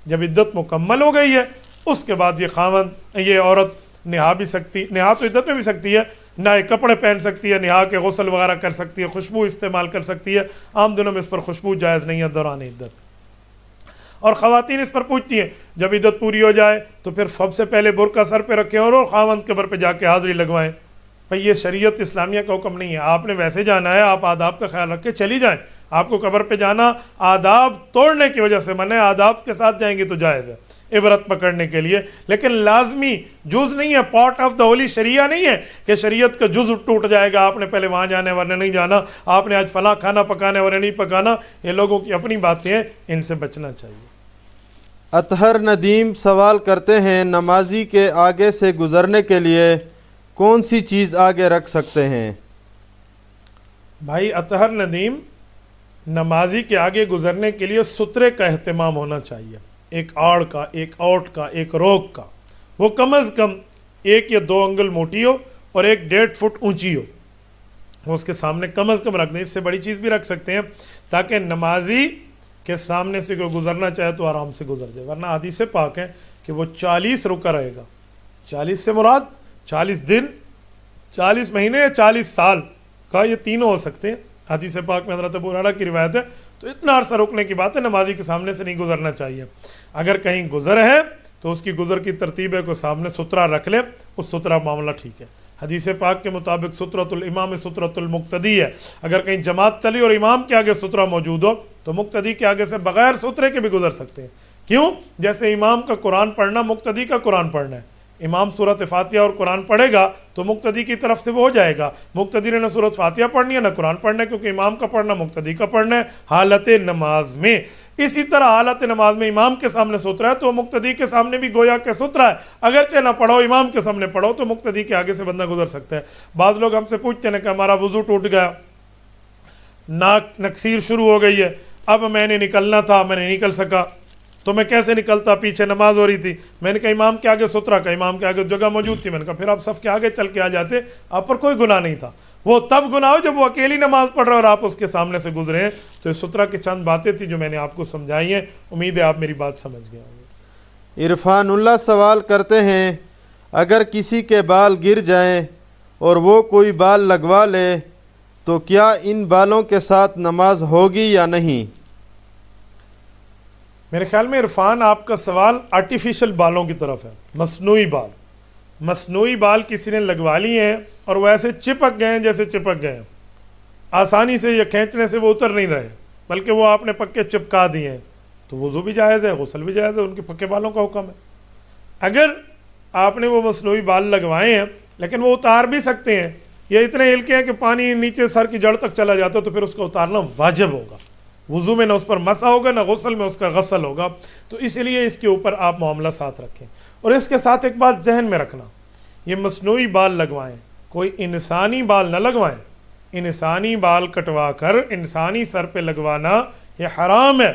جب عدت مکمل ہو گئی ہے اس کے بعد یہ عورت نہا بھی سکتی، نہا تو عدت میں بھی سکتی ہے، نئے کپڑے پہن سکتی ہے، نہا کے غسل وغیرہ کر سکتی ہے، خوشبو استعمال کر سکتی ہے. عام دنوں میں اس پر خوشبو جائز نہیں ہے دوران عدت. اور خواتین اس پر پوچھتی ہیں جب عدت پوری ہو جائے تو پھر سب سے پہلے برقع سر پہ رکھیں اور خاوند قبر پہ جا کے حاضری لگوائیں. بھئی یہ شریعت اسلامیہ کا حکم نہیں ہے. آپ نے ویسے جانا ہے، آپ آداب کا خیال رکھ کے چلی جائیں. آپ کو قبر پہ جانا آداب توڑنے کی وجہ سے منع ہے، آداب کے ساتھ جائیں گی تو جائز ہے عبرت پکڑنے کے لیے، لیکن لازمی جز نہیں ہے، پارٹ آف دا ہولی شریعہ نہیں ہے کہ شریعت کا جز ٹوٹ جائے گا، آپ نے پہلے وہاں جانا ہے ورنہ نہیں جانا، آپ نے آج فلاں کھانا پکانا ہے ورنہ نہیں پکانا. یہ لوگوں کی اپنی باتیں ہیں، ان سے بچنا چاہیے. اطہر ندیم سوال کرتے ہیں نمازی کے آگے سے گزرنے کے لیے کون سی چیز آگے رکھ سکتے ہیں؟ بھائی اطہر ندیم، نمازی کے آگے گزرنے کے لیے سترے کا اہتمام ہونا چاہیے. ایک آڑ کا، ایک اوٹ کا، ایک روک کا. وہ کم از کم 1 یا 2 انگل موٹی ہو اور 1.5 فٹ اونچی ہو. وہ اس کے سامنے کم از کم رکھ دیں. اس سے بڑی چیز بھی رکھ سکتے ہیں تاکہ نمازی کے سامنے سے کوئی گزرنا چاہے تو آرام سے گزر جائے. ورنہ حدیث پاک ہے کہ وہ 40 رکا رہے گا. 40 سے مراد 40 دن، 40 مہینے یا 40 سال کا، یہ تینوں ہو سکتے ہیں. حدیث پاک میں حضرت ابو ہریرہ کی روایت ہے. تو اتنا عرصہ رکنے کی بات ہے، نمازی کے سامنے سے نہیں گزرنا چاہیے. اگر کہیں گزر ہے تو اس کی گزر کی ترتیب ہے کو سامنے سترہ رکھ لے، اس سترہ معاملہ ٹھیک ہے. حدیث پاک کے مطابق سترۃ الامام سترۃ المقتدی ہے. اگر کہیں جماعت چلی اور امام کے آگے سترہ موجود ہو تو مقتدی کے آگے سے بغیر سترے کے بھی گزر سکتے ہیں. کیوں؟ جیسے امام کا قرآن پڑھنا مقتدی کا قرآن پڑھنا ہے. امام سورۃ فاتحہ اور قرآن پڑھے گا تو مقتدی کی طرف سے وہ ہو جائے گا. مقتدی نے نہ سورۃ فاتحہ پڑھنی ہے نہ قرآن پڑھنا ہے، کیونکہ امام کا پڑھنا مقتدی کا پڑھنا ہے حالت نماز میں. اسی طرح حالت نماز میں امام کے سامنے سترا ہے تو مقتدی کے سامنے بھی گویا کہ سترا ہے. اگرچہ نہ پڑھو، امام کے سامنے پڑھو تو مقتدی کے آگے سے بندہ گزر سکتا ہے. بعض لوگ ہم سے پوچھتے ہیں کہ ہمارا وضو ٹوٹ گیا، ناک نکسیر شروع ہو گئی ہے، اب میں نے نکلنا تھا، میں نہیں نکل سکا تو میں کیسے نکلتا؟ پیچھے نماز ہو رہی تھی. میں نے کہا امام کے آگے سترا کا، امام کے آگے جگہ موجود تھی. میں نے کہا پھر آپ صف کے آگے چل کے آ جاتے، آپ پر کوئی گناہ نہیں تھا. وہ تب گناہ ہو جب وہ اکیلی نماز پڑھ رہے اور آپ اس کے سامنے سے گزرے ہیں. تو یہ سترا کی چند باتیں تھیں جو میں نے آپ کو سمجھائی ہیں. امید ہے آپ میری بات سمجھ گئے ہوں گے. عرفان اللہ سوال کرتے ہیں اگر کسی کے بال گر جائیں اور وہ کوئی بال لگوا لے تو کیا ان بالوں کے ساتھ نماز ہوگی یا نہیں؟ میرے خیال میں عرفان آپ کا سوال آرٹیفیشل بالوں کی طرف ہے. مصنوعی بال کسی نے لگوا لیے ہیں اور وہ ایسے چپک گئے ہیں جیسے چپک گئے ہیں، آسانی سے یا کھینچنے سے وہ اتر نہیں رہے بلکہ وہ آپ نے پکے چپکا دیے ہیں، تو وضو بھی جائز ہے، غسل بھی جائز ہے. ان کے پکے بالوں کا حکم ہے. اگر آپ نے وہ مصنوعی بال لگوائے ہیں لیکن وہ اتار بھی سکتے ہیں، یہ اتنے ہلکے ہیں کہ پانی نیچے سر کی جڑ تک چلا جاتا ہے، تو پھر اس کو اتارنا واجب ہوگا. وضو میں نہ اس پر مسا ہوگا نہ غسل میں اس کا غسل ہوگا. تو اس لیے اس کے اوپر آپ معاملہ ساتھ رکھیں. اور اس کے ساتھ ایک بات ذہن میں رکھنا، یہ مصنوعی بال لگوائیں، کوئی انسانی بال نہ لگوائیں. انسانی بال کٹوا کر انسانی سر پہ لگوانا یہ حرام ہے.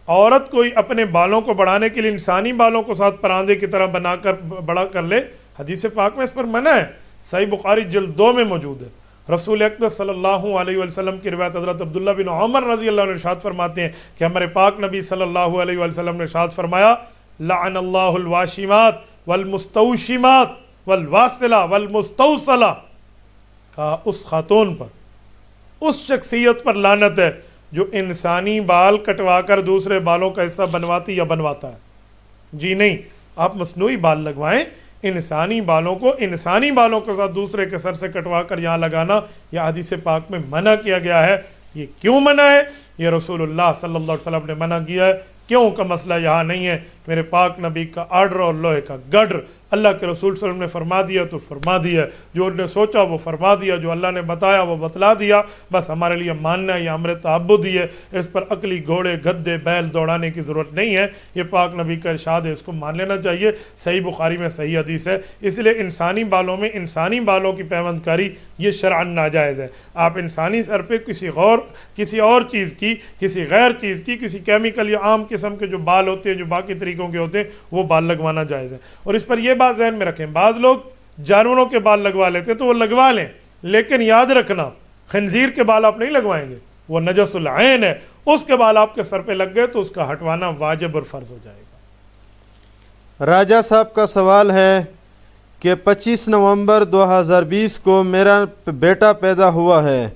عورت کوئی اپنے بالوں کو بڑھانے کے لیے انسانی بالوں کو ساتھ پراندے کی طرح بنا کر بڑا کر لے، حدیث پاک میں اس پر منع ہے. صحیح بخاری جلد 2 میں موجود ہے. رسول اقدس صلی اللہ علیہ وسلم کی روایت حضرت عبداللہ بن عمر رضی اللہ عنہ ارشاد فرماتے ہیں کہ ہمارے پاک نبی صلی اللہ علیہ وسلم نے ارشاد فرمایا لعن اللہ الواشمات والمستوشمات والواصلہ والمستوصلہ، کہا اس خاتون پر، اس شخصیت پر لعنت ہے جو انسانی بال کٹوا کر دوسرے بالوں کا حصہ بنواتی یا بنواتا ہے. جی نہیں، آپ مصنوعی بال لگوائیں، انسانی بالوں کو انسانی بالوں کے ساتھ دوسرے کے سر سے کٹوا کر یہاں لگانا یہ حدیث پاک میں منع کیا گیا ہے۔ یہ کیوں منع ہے؟ یہ رسول اللہ صلی اللہ علیہ وسلم نے منع کیا ہے۔ کیوں کا مسئلہ یہاں نہیں ہے، میرے پاک نبی کا آرڈر اور لوہے کا گڈر، اللہ کے رسول صلی اللہ علیہ وسلم نے فرما دیا تو فرما دیا، جو انہوں نے سوچا وہ فرما دیا، جو اللہ نے بتایا وہ بتلا دیا، بس ہمارے لیے ماننا یہ امر تعبدی ہے، اس پر عقلی گھوڑے گدے بیل دوڑانے کی ضرورت نہیں ہے، یہ پاک نبی کا ارشاد ہے، اس کو مان لینا چاہیے۔ صحیح بخاری میں صحیح حدیث ہے۔ اس لیے انسانی بالوں میں انسانی بالوں کی پیوند کاری یہ شرعاً ناجائز ہے۔ آپ انسانی سر پہ کسی اور چیز کی، کسی غیر چیز کی، کسی کیمیکل یا عام قسم کے جو بال ہوتے ہیں جو باقی طریقوں کے ہوتے ہیں وہ بال لگوانا جائز ہے۔ اور اس پر یہ بات ذہن میں رکھیں، بعض لوگ جانوروں کے بال لگوا لیتے ہیں تو وہ لگوا لیں، لیکن یاد رکھنا خنزیر کے بال آپ نہیں لگوائیں گے، وہ نجس العین ہے، اس کے بال آپ کے سر پہ لگ گئے تو اس کا ہٹوانا واجب اور فرض ہو جائے گا۔ راجہ صاحب کا سوال ہے کہ 25 نومبر 2020 کو میرا بیٹا پیدا ہوا ہے،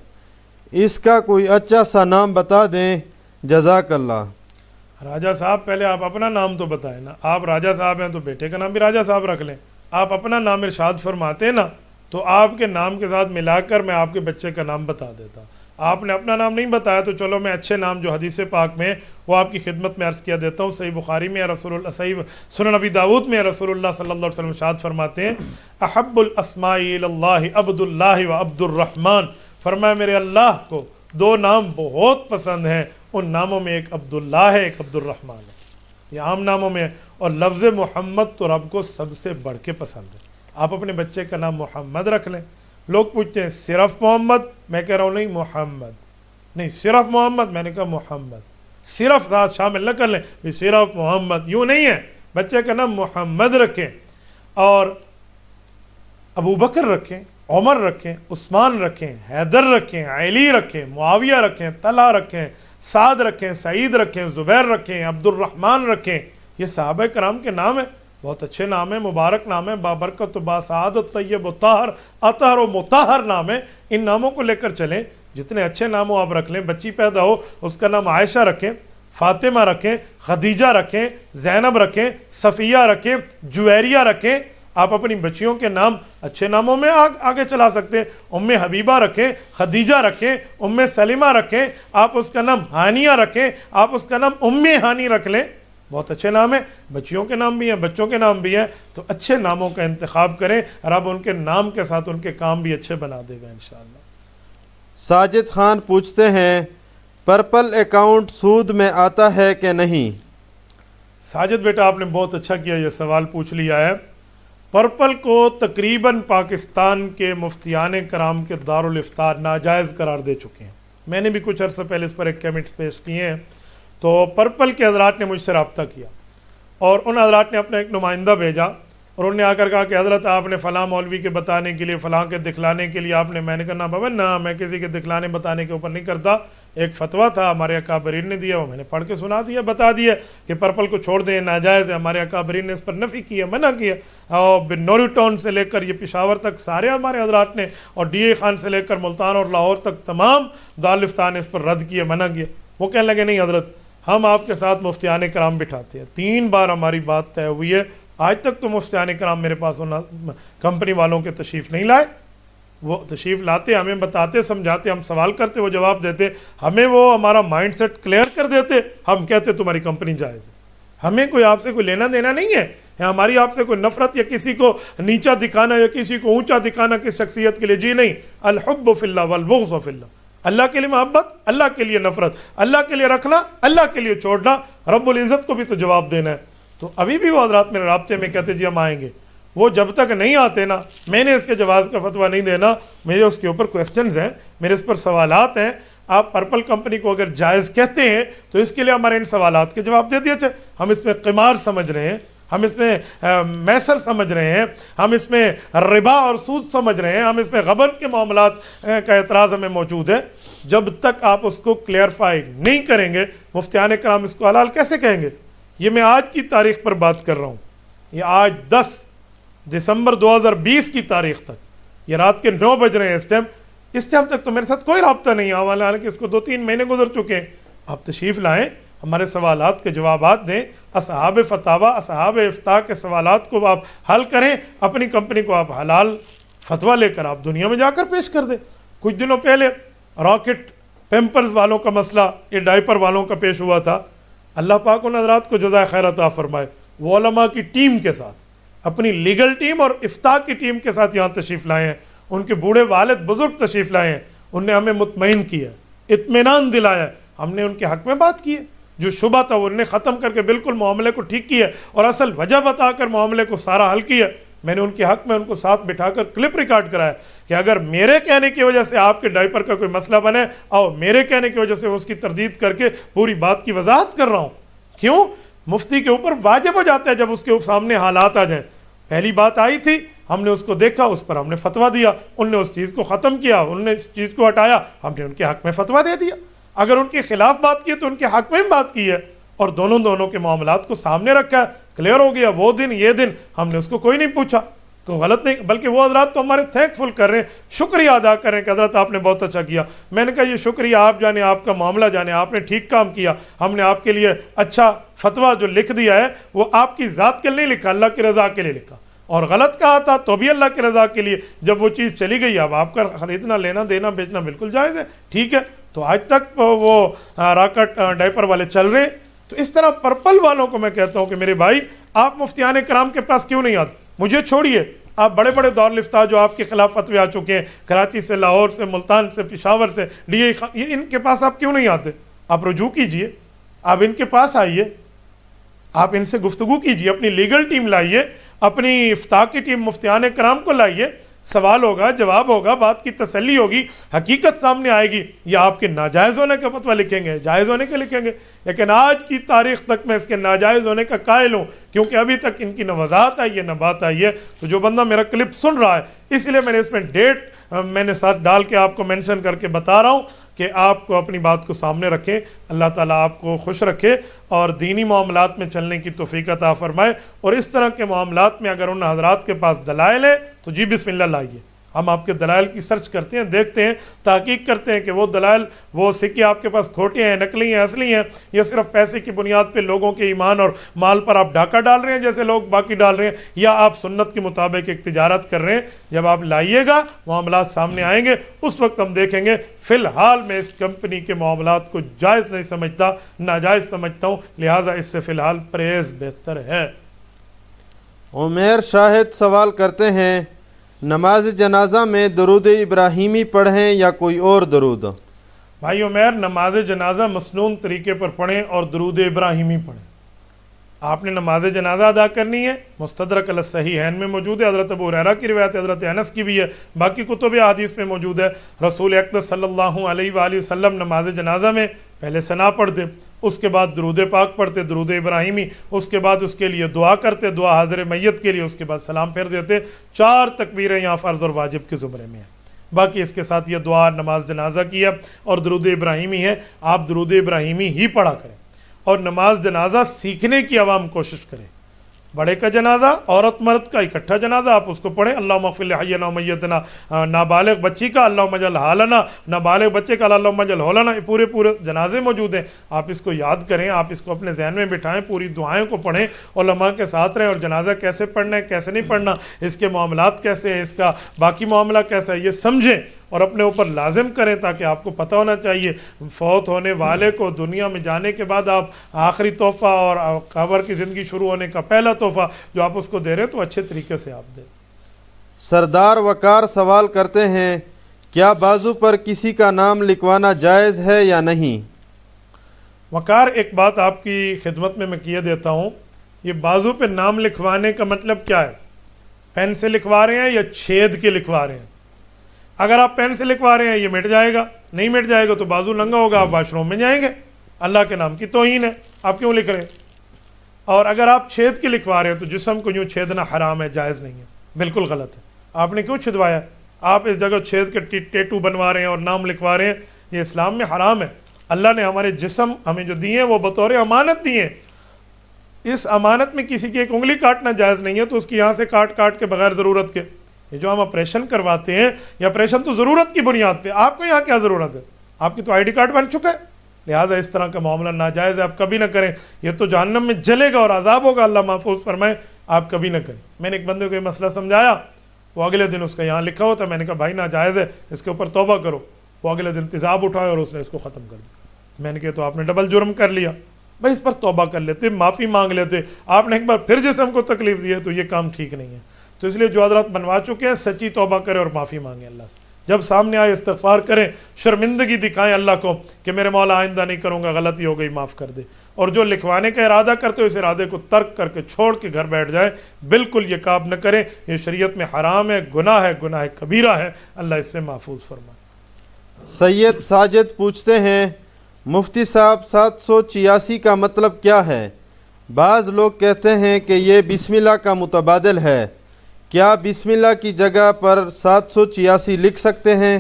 اس کا کوئی اچھا سا نام بتا دیں، جزاک اللہ۔ راجہ صاحب پہلے آپ اپنا نام تو بتائیں نا، آپ راجہ صاحب ہیں تو بیٹے کا نام بھی راجہ صاحب رکھ لیں۔ آپ اپنا نام ارشاد فرماتے ہیں نا تو آپ کے نام کے ساتھ ملا کر میں آپ کے بچے کا نام بتا دیتا۔ آپ نے اپنا نام نہیں بتایا تو چلو میں اچھے نام جو حدیث پاک میں وہ آپ کی خدمت میں عرض کیا دیتا ہوں۔ صحیح بخاری میں رسول اللہ، صحیح سنن نبی داؤد میں رسول اللہ صلی اللہ علیہ وسلم ارشاد فرماتے ہیں احب الاسماء الی اللہ عبد اللہ و عبد الرحمن، فرمایا میرے اللہ کو دو نام بہت پسند ہیں، ان ناموں میں ایک عبداللہ ہے، ایک عبد الرحمن ہے، یہ عام ناموں میں ہے، اور لفظ محمد تو رب کو سب سے بڑھ کے پسند ہے۔ آپ اپنے بچے کا نام محمد رکھ لیں۔ لوگ پوچھتے ہیں صرف محمد، میں کہہ رہا ہوں نہیں، محمد نہیں، صرف محمد، میں نے کہا محمد، صرف ساتھ شامل نہ کر لیں بھی صرف محمد، یوں نہیں ہے، بچے کا نام محمد رکھیں، اور ابو بکر رکھیں، عمر رکھیں، عثمان رکھیں، حیدر رکھیں، علی رکھیں، معاویہ رکھیں، طلحہ رکھیں، سعد رکھیں، سعید رکھیں، زبیر رکھیں، عبد الرحمن رکھیں۔ یہ صحابہ کرام کے نام ہیں، بہت اچھے نام ہیں، مبارک نام ہیں، بابرکت و باسعادت، طیب و طاہر، اطہر و مطہر نام ہیں۔ ان ناموں کو لے کر چلیں، جتنے اچھے ناموں آپ رکھ لیں۔ بچی پیدا ہو اس کا نام عائشہ رکھیں، فاطمہ رکھیں، خدیجہ رکھیں، زینب رکھیں، صفیہ رکھیں، جویریہ رکھیں۔ آپ اپنی بچیوں کے نام اچھے ناموں میں آگے چلا سکتے ہیں۔ ام حبیبہ رکھیں، خدیجہ رکھیں، ام سلمہ رکھیں، آپ اس کا نام ہانیہ رکھیں، آپ اس کا نام ام ہانی رکھ لیں، بہت اچھے نام ہیں۔ بچیوں کے نام بھی ہیں، بچوں کے نام بھی ہیں، تو اچھے ناموں کا انتخاب کریں، رب ان کے نام کے ساتھ ان کے کام بھی اچھے بنا دے گا انشاءاللہ۔ ساجد خان پوچھتے ہیں پرپل اکاؤنٹ سود میں آتا ہے کہ نہیں؟ ساجد بیٹا آپ نے بہت اچھا کیا، یہ سوال پوچھ لیا ہے۔ پرپل کو تقریباً پاکستان کے مفتیان کرام کے دارالافتاء ناجائز قرار دے چکے ہیں۔ میں نے بھی کچھ عرصہ پہلے اس پر ایک کمنٹس پیش کیے ہیں، تو پرپل کے حضرات نے مجھ سے رابطہ کیا اور ان حضرات نے اپنا ایک نمائندہ بھیجا اور انہوں نے آ کر کہا کہ حضرت آپ نے فلاں مولوی کے بتانے کے لیے، فلاں کے دکھلانے کے لیے آپ نے، میں نے کہا نہ بابا نہ، میں کسی کے دکھلانے بتانے کے اوپر نہیں کرتا۔ ایک فتویٰ تھا ہمارے اکابرین نے دیا، وہ میں نے پڑھ کے سنا دیا، بتا دیا کہ پرپل کو چھوڑ دیں، ناجائز ہے۔ ہمارے اکابرین نے اس پر نفی کیا، منع کیا، اور بنوری ٹاؤن سے لے کر یہ پشاور تک سارے ہمارے حضرات نے، اور ڈی اے خان سے لے کر ملتان اور لاہور تک تمام دارالافتاء نے اس پر رد کیا، منع کیا۔ وہ کہنے لگے نہیں حضرت، ہم آپ کے ساتھ مفتیان کرام بٹھاتے ہیں۔ 3 بار ہماری بات طے ہوئی ہے، آج تک تو مفتیان کرام میرے پاس کمپنی والوں کے تشریف نہیں لائے۔ وہ تشریف لاتے، ہمیں بتاتے، سمجھاتے، ہم سوال کرتے، وہ جواب دیتے، ہمیں وہ ہمارا مائنڈ سیٹ کلیئر کر دیتے، ہم کہتے تمہاری کمپنی جائز ہے۔ ہمیں کوئی آپ سے کوئی لینا دینا نہیں ہے، ہماری آپ سے کوئی نفرت یا کسی کو نیچا دکھانا یا کسی کو اونچا دکھانا کس شخصیت کے لیے، جی نہیں۔ الحب فی اللہ والبغض فی اللہ، اللہ کے لیے محبت، اللہ کے لیے نفرت، اللہ کے لیے رکھنا، اللہ کے لیے چھوڑنا، رب العزت کو بھی تو جواب دینا ہے۔ تو ابھی بھی وہ حضرات میرے رابطے میں کہتے جی ہم آئیں گے، وہ جب تک نہیں آتے نا، میں نے اس کے جواز کا فتویٰ نہیں دینا، میرے اس کے اوپر کویسچنز ہیں، میرے اس پر سوالات ہیں۔ آپ پرپل کمپنی کو اگر جائز کہتے ہیں تو اس کے لیے ہمارے ان سوالات کے جواب دے دیے جائے۔ ہم اس میں قمار سمجھ رہے ہیں، ہم اس میں میسر سمجھ رہے ہیں، ہم اس میں ربا اور سود سمجھ رہے ہیں، ہم اس میں غبن کے معاملات کا اعتراض ہمیں موجود ہے۔ جب تک آپ اس کو کلیئرفائی نہیں کریں گے، مفتیان کرام اس کو حلال کیسے کہیں گے؟ یہ میں آج کی تاریخ پر بات کر رہا ہوں، یہ آج 10 دسمبر 2020 کی تاریخ تک، یہ رات کے 9 بج رہے ہیں اس ٹائم تک تو میرے ساتھ کوئی رابطہ نہیں ہے، حالانکہ اس کو 2-3 مہینے گزر چکے ہیں۔ آپ تشریف لائیں، ہمارے سوالات کے جوابات دیں، اصحاب فتاوا، اصحاب افتاء کے سوالات کو آپ حل کریں، اپنی کمپنی کو آپ حلال فتویٰ لے کر آپ دنیا میں جا کر پیش کر دیں۔ کچھ دنوں پہلے راکٹ پیمپرز والوں کا مسئلہ، یہ ڈائپر والوں کا پیش ہوا تھا، اللہ پاک ان حضرات کو جزائے خیر عطا فرمائے، وہ علماء کی ٹیم کے ساتھ، اپنی لیگل ٹیم اور افتاء کی ٹیم کے ساتھ یہاں تشریف لائے ہیں، ان کے بوڑھے والد بزرگ تشریف لائے ہیں، انہوں نے ہمیں مطمئن کیا، اطمینان دلایا، ہم نے ان کے حق میں بات کی ہے، جو شبہ تھا انہوں نے ختم کر کے بالکل معاملے کو ٹھیک کیا اور اصل وجہ بتا کر معاملے کو سارا حل کیا۔ میں نے ان کے حق میں ان کو ساتھ بٹھا کر کلپ ریکارڈ کرایا کہ اگر میرے کہنے کی وجہ سے آپ کے ڈائپر کا کوئی مسئلہ بنے، آؤ میرے کہنے کی وجہ سے اس کی تردید کر کے پوری بات کی وضاحت کر رہا ہوں۔ کیوں؟ مفتی کے اوپر واجب ہو جاتا ہے جب اس کے سامنے حالات آ جائیں۔ پہلی بات آئی تھی، ہم نے اس کو دیکھا، اس پر ہم نے فتویٰ دیا، ان نے اس چیز کو ختم کیا، ان نے اس چیز کو ہٹایا، ہم نے ان کے حق میں فتویٰ دے دیا۔ اگر ان کے خلاف بات کی تو ان کے حق میں بات کی ہے، اور دونوں کے معاملات کو سامنے رکھا، کلیئر ہو گیا۔ وہ دن یہ دن ہم نے اس کو کوئی نہیں پوچھا، تو غلط نہیں، بلکہ وہ حضرات تو ہمارے تھینک فل کر رہے ہیں، شکریہ ادا کر رہے ہیں کہ حضرت آپ نے بہت اچھا کیا۔ میں نے کہا یہ شکریہ آپ جانے، آپ کا معاملہ جانے، آپ نے ٹھیک کام کیا، ہم نے آپ کے لیے اچھا فتویٰ جو لکھ دیا ہے وہ آپ کی ذات کے لیے نہیں لکھا، اللہ کی رضا کے لیے لکھا، اور غلط کہا تھا تو بھی اللہ کی رضا کے لیے۔ جب وہ چیز چلی گئی، اب آپ کا خریدنا، لینا، دینا، بیچنا بالکل جائز ہے، ٹھیک ہے۔ تو آج تک وہ راکٹ ڈائپر والے چل رہے ہیں۔ تو اس طرح پرپل والوں کو میں کہتا ہوں کہ میرے بھائی، آپ مفتیان کرام کے پاس کیوں نہیں آتے؟ مجھے چھوڑیے، آپ بڑے بڑے دارالفتاء جو آپ کے خلاف فتوے آ چکے ہیں، کراچی سے، لاہور سے، ملتان سے، پشاور سے، یہ ان کے پاس آپ کیوں نہیں آتے؟ آپ رجوع کیجئے، آپ ان کے پاس آئیے، آپ ان سے گفتگو کیجئے، اپنی لیگل ٹیم لائیے، اپنی افتاء کی ٹیم مفتیان کرام کو لائیے، سوال ہوگا، جواب ہوگا، بات کی تسلی ہوگی، حقیقت سامنے آئے گی۔ یا آپ کے ناجائز ہونے کا فتویٰ لکھیں گے، جائز ہونے کے لکھیں گے، لیکن آج کی تاریخ تک میں اس کے ناجائز ہونے کا قائل ہوں، کیونکہ ابھی تک ان کی نہ وضاحت آئی ہے نہ بات آئی ہے۔ تو جو بندہ میرا کلپ سن رہا ہے، اس لیے میں نے اس میں ڈیٹ میں نے ساتھ ڈال کے آپ کو مینشن کر کے بتا رہا ہوں کہ آپ کو اپنی بات کو سامنے رکھیں، اللہ تعالیٰ آپ کو خوش رکھے اور دینی معاملات میں چلنے کی توفیق عطا فرمائے۔ اور اس طرح کے معاملات میں اگر ان حضرات کے پاس دلائل ہے تو جی بسم اللہ لائیے، ہم آپ کے دلائل کی سرچ کرتے ہیں، دیکھتے ہیں، تحقیق کرتے ہیں کہ وہ دلائل، وہ سکے آپ کے پاس کھوٹے ہیں، نقلی ہیں، اصلی ہیں، یا صرف پیسے کی بنیاد پہ لوگوں کے ایمان اور مال پر آپ ڈاکہ ڈال رہے ہیں جیسے لوگ باقی ڈال رہے ہیں، یا آپ سنت کے مطابق ایک تجارت کر رہے ہیں۔ جب آپ لائیے گا، معاملات سامنے آئیں گے، اس وقت ہم دیکھیں گے۔ فی الحال میں اس کمپنی کے معاملات کو جائز نہیں سمجھتا، ناجائز سمجھتا ہوں، لہٰذا اس سے فی الحال پرہیز بہتر ہے۔ عمیر شاہد سوال کرتے ہیں، نماز جنازہ میں درود ابراہیمی پڑھیں یا کوئی اور درود؟ بھائی عمیر، نماز جنازہ مسنون طریقے پر پڑھیں اور درود ابراہیمی پڑھیں۔ آپ نے نماز جنازہ ادا کرنی ہے، مستدرک علی الصحیحین میں موجود ہے، حضرت ابو ہریرہ کی روایت ہے، حضرت انس کی بھی ہے، باقی کتب احادیث میں موجود ہے۔ رسول اقدس صلی اللہ علیہ وآلہ وسلم نماز جنازہ میں پہلے ثنا پڑھتے، اس کے بعد درود پاک پڑھتے، درود ابراہیمی، اس کے بعد اس کے لیے دعا کرتے، دعا حاضر میت کے لیے، اس کے بعد سلام پھیر دیتے۔ 4 تکبیریں یہاں فرض اور واجب کے زمرے میں ہیں، باقی اس کے ساتھ یہ دعا نماز جنازہ کی ہے اور درود ابراہیمی ہے، آپ درود ابراہیمی ہی پڑھا کریں۔ اور نماز جنازہ سیکھنے کی عوام کوشش کریں، بڑے کا جنازہ، عورت مرد کا اکٹھا جنازہ، آپ اس کو پڑھیں، اللہم اغفر لحینا و میتنا، نابالغ بچی کا اللہم اجعل حالنا، نابالغ بچے کا اللہم اجعل حولنا، یہ پورے جنازے موجود ہیں، آپ اس کو یاد کریں، آپ اس کو اپنے ذہن میں بٹھائیں، پوری دعائیں کو پڑھیں، علماء کے ساتھ رہیں، اور جنازہ کیسے پڑھنا ہے، کیسے نہیں پڑھنا، اس کے معاملات کیسے ہیں، اس کا باقی معاملہ کیسا ہے، یہ سمجھیں اور اپنے اوپر لازم کریں، تاکہ آپ کو پتہ ہونا چاہیے فوت ہونے والے کو دنیا میں جانے کے بعد آپ آخری تحفہ اور قبر کی زندگی شروع ہونے کا پہلا تحفہ جو آپ اس کو دے رہے ہیں تو اچھے طریقے سے آپ دیں۔ سردار وقار سوال کرتے ہیں، کیا بازو پر کسی کا نام لکھوانا جائز ہے یا نہیں؟ وقار، ایک بات آپ کی خدمت میں کیے دیتا ہوں، یہ بازو پہ نام لکھوانے کا مطلب کیا ہے؟ پین سے لکھوا رہے ہیں یا چھید کے لکھوا رہے ہیں؟ اگر آپ پین سے لکھوا رہے ہیں یہ مٹ جائے گا، نہیں مٹ جائے گا تو بازو ننگا ہوگا، آپ واش روم میں جائیں گے، اللہ کے نام کی توہین ہے، آپ کیوں لکھ رہے ہیں؟ اور اگر آپ چھید کے لکھوا رہے ہیں تو جسم کو یوں چھیدنا حرام ہے، جائز نہیں ہے، بالکل غلط ہے۔ آپ نے کیوں چھدوایا؟ آپ اس جگہ چھید کے ٹیٹو بنوا رہے ہیں اور نام لکھوا رہے ہیں، یہ اسلام میں حرام ہے۔ اللہ نے ہمارے جسم ہمیں جو دیے ہیں وہ بطور امانت دیے ہیں، اس امانت میں کسی کی ایک انگلی کاٹنا جائز نہیں ہے، تو اس کی یہاں سے کاٹ کے بغیر ضرورت کے یہ جو ہم آپریشن کرواتے ہیں، یہ آپریشن تو ضرورت کی بنیاد پہ، آپ کو یہاں کیا ضرورت ہے؟ آپ کی تو آئی ڈی کارڈ بن چکا ہے، لہٰذا اس طرح کا معاملہ ناجائز ہے، آپ کبھی نہ کریں، یہ تو جہنم میں جلے گا اور عذاب ہوگا، اللہ محفوظ فرمائے، آپ کبھی نہ کریں۔ میں نے ایک بندے کو یہ مسئلہ سمجھایا، وہ اگلے دن اس کا یہاں لکھا ہوا تھا، میں نے کہا بھائی ناجائز ہے، اس کے اوپر توبہ کرو۔ وہ اگلے دن تیزاب اٹھایا اور اس نے اس کو ختم کر دیا۔ میں نے کہا تو آپ نے ڈبل جرم کر لیا، بھائی اس پر توبہ کر لیتے، معافی مانگ لیتے، آپ نے ایک بار پھر جسم کو تکلیف دی ہے تو یہ کام ٹھیک نہیں ہے۔ تو اس لیے جو حضرات بنوا چکے ہیں سچی توبہ کریں اور معافی مانگیں اللہ سے، جب سامنے آئے استغفار کریں، شرمندگی دکھائیں اللہ کو کہ میرے مولا آئندہ نہیں کروں گا، غلطی ہو گئی معاف کر دے، اور جو لکھوانے کا ارادہ کرتے ہو اس ارادے کو ترک کر کے چھوڑ کے گھر بیٹھ جائیں، بالکل یہ کام نہ کریں، یہ شریعت میں حرام ہے، گناہ کبیرہ ہے، اللہ اس سے محفوظ فرمائے۔ سید ساجد پوچھتے ہیں مفتی صاحب 786 کا مطلب کیا ہے؟ بعض لوگ کہتے ہیں کہ یہ بسم اللہ کا متبادل ہے، کیا بسم اللہ کی جگہ پر 786 لکھ سکتے ہیں؟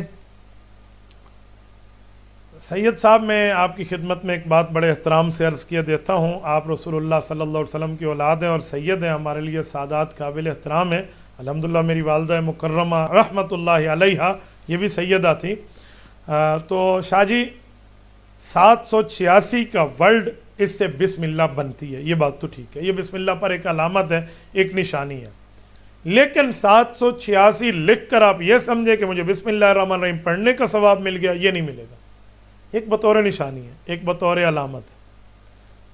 سید صاحب میں آپ کی خدمت میں ایک بات بڑے احترام سے عرض کیے دیتا ہوں، آپ رسول اللہ صلی اللہ علیہ وسلم کی اولاد ہیں اور سید ہیں، ہمارے لیے سادات قابل احترام ہیں۔ الحمدللہ میری والدہ مکرمہ رحمۃ اللہ علیہا یہ بھی سیدہ تھی۔ تو شاہ جی 786 کا ورڈ اس سے بسم اللہ بنتی ہے، یہ بات تو ٹھیک ہے، یہ بسم اللہ پر ایک علامت ہے، ایک نشانی ہے، لیکن 786 لکھ کر آپ یہ سمجھے کہ مجھے بسم اللہ الرحمن الرحیم پڑھنے کا ثواب مل گیا، یہ نہیں ملے گا۔ ایک بطور نشانی ہے، ایک بطور علامت ہے۔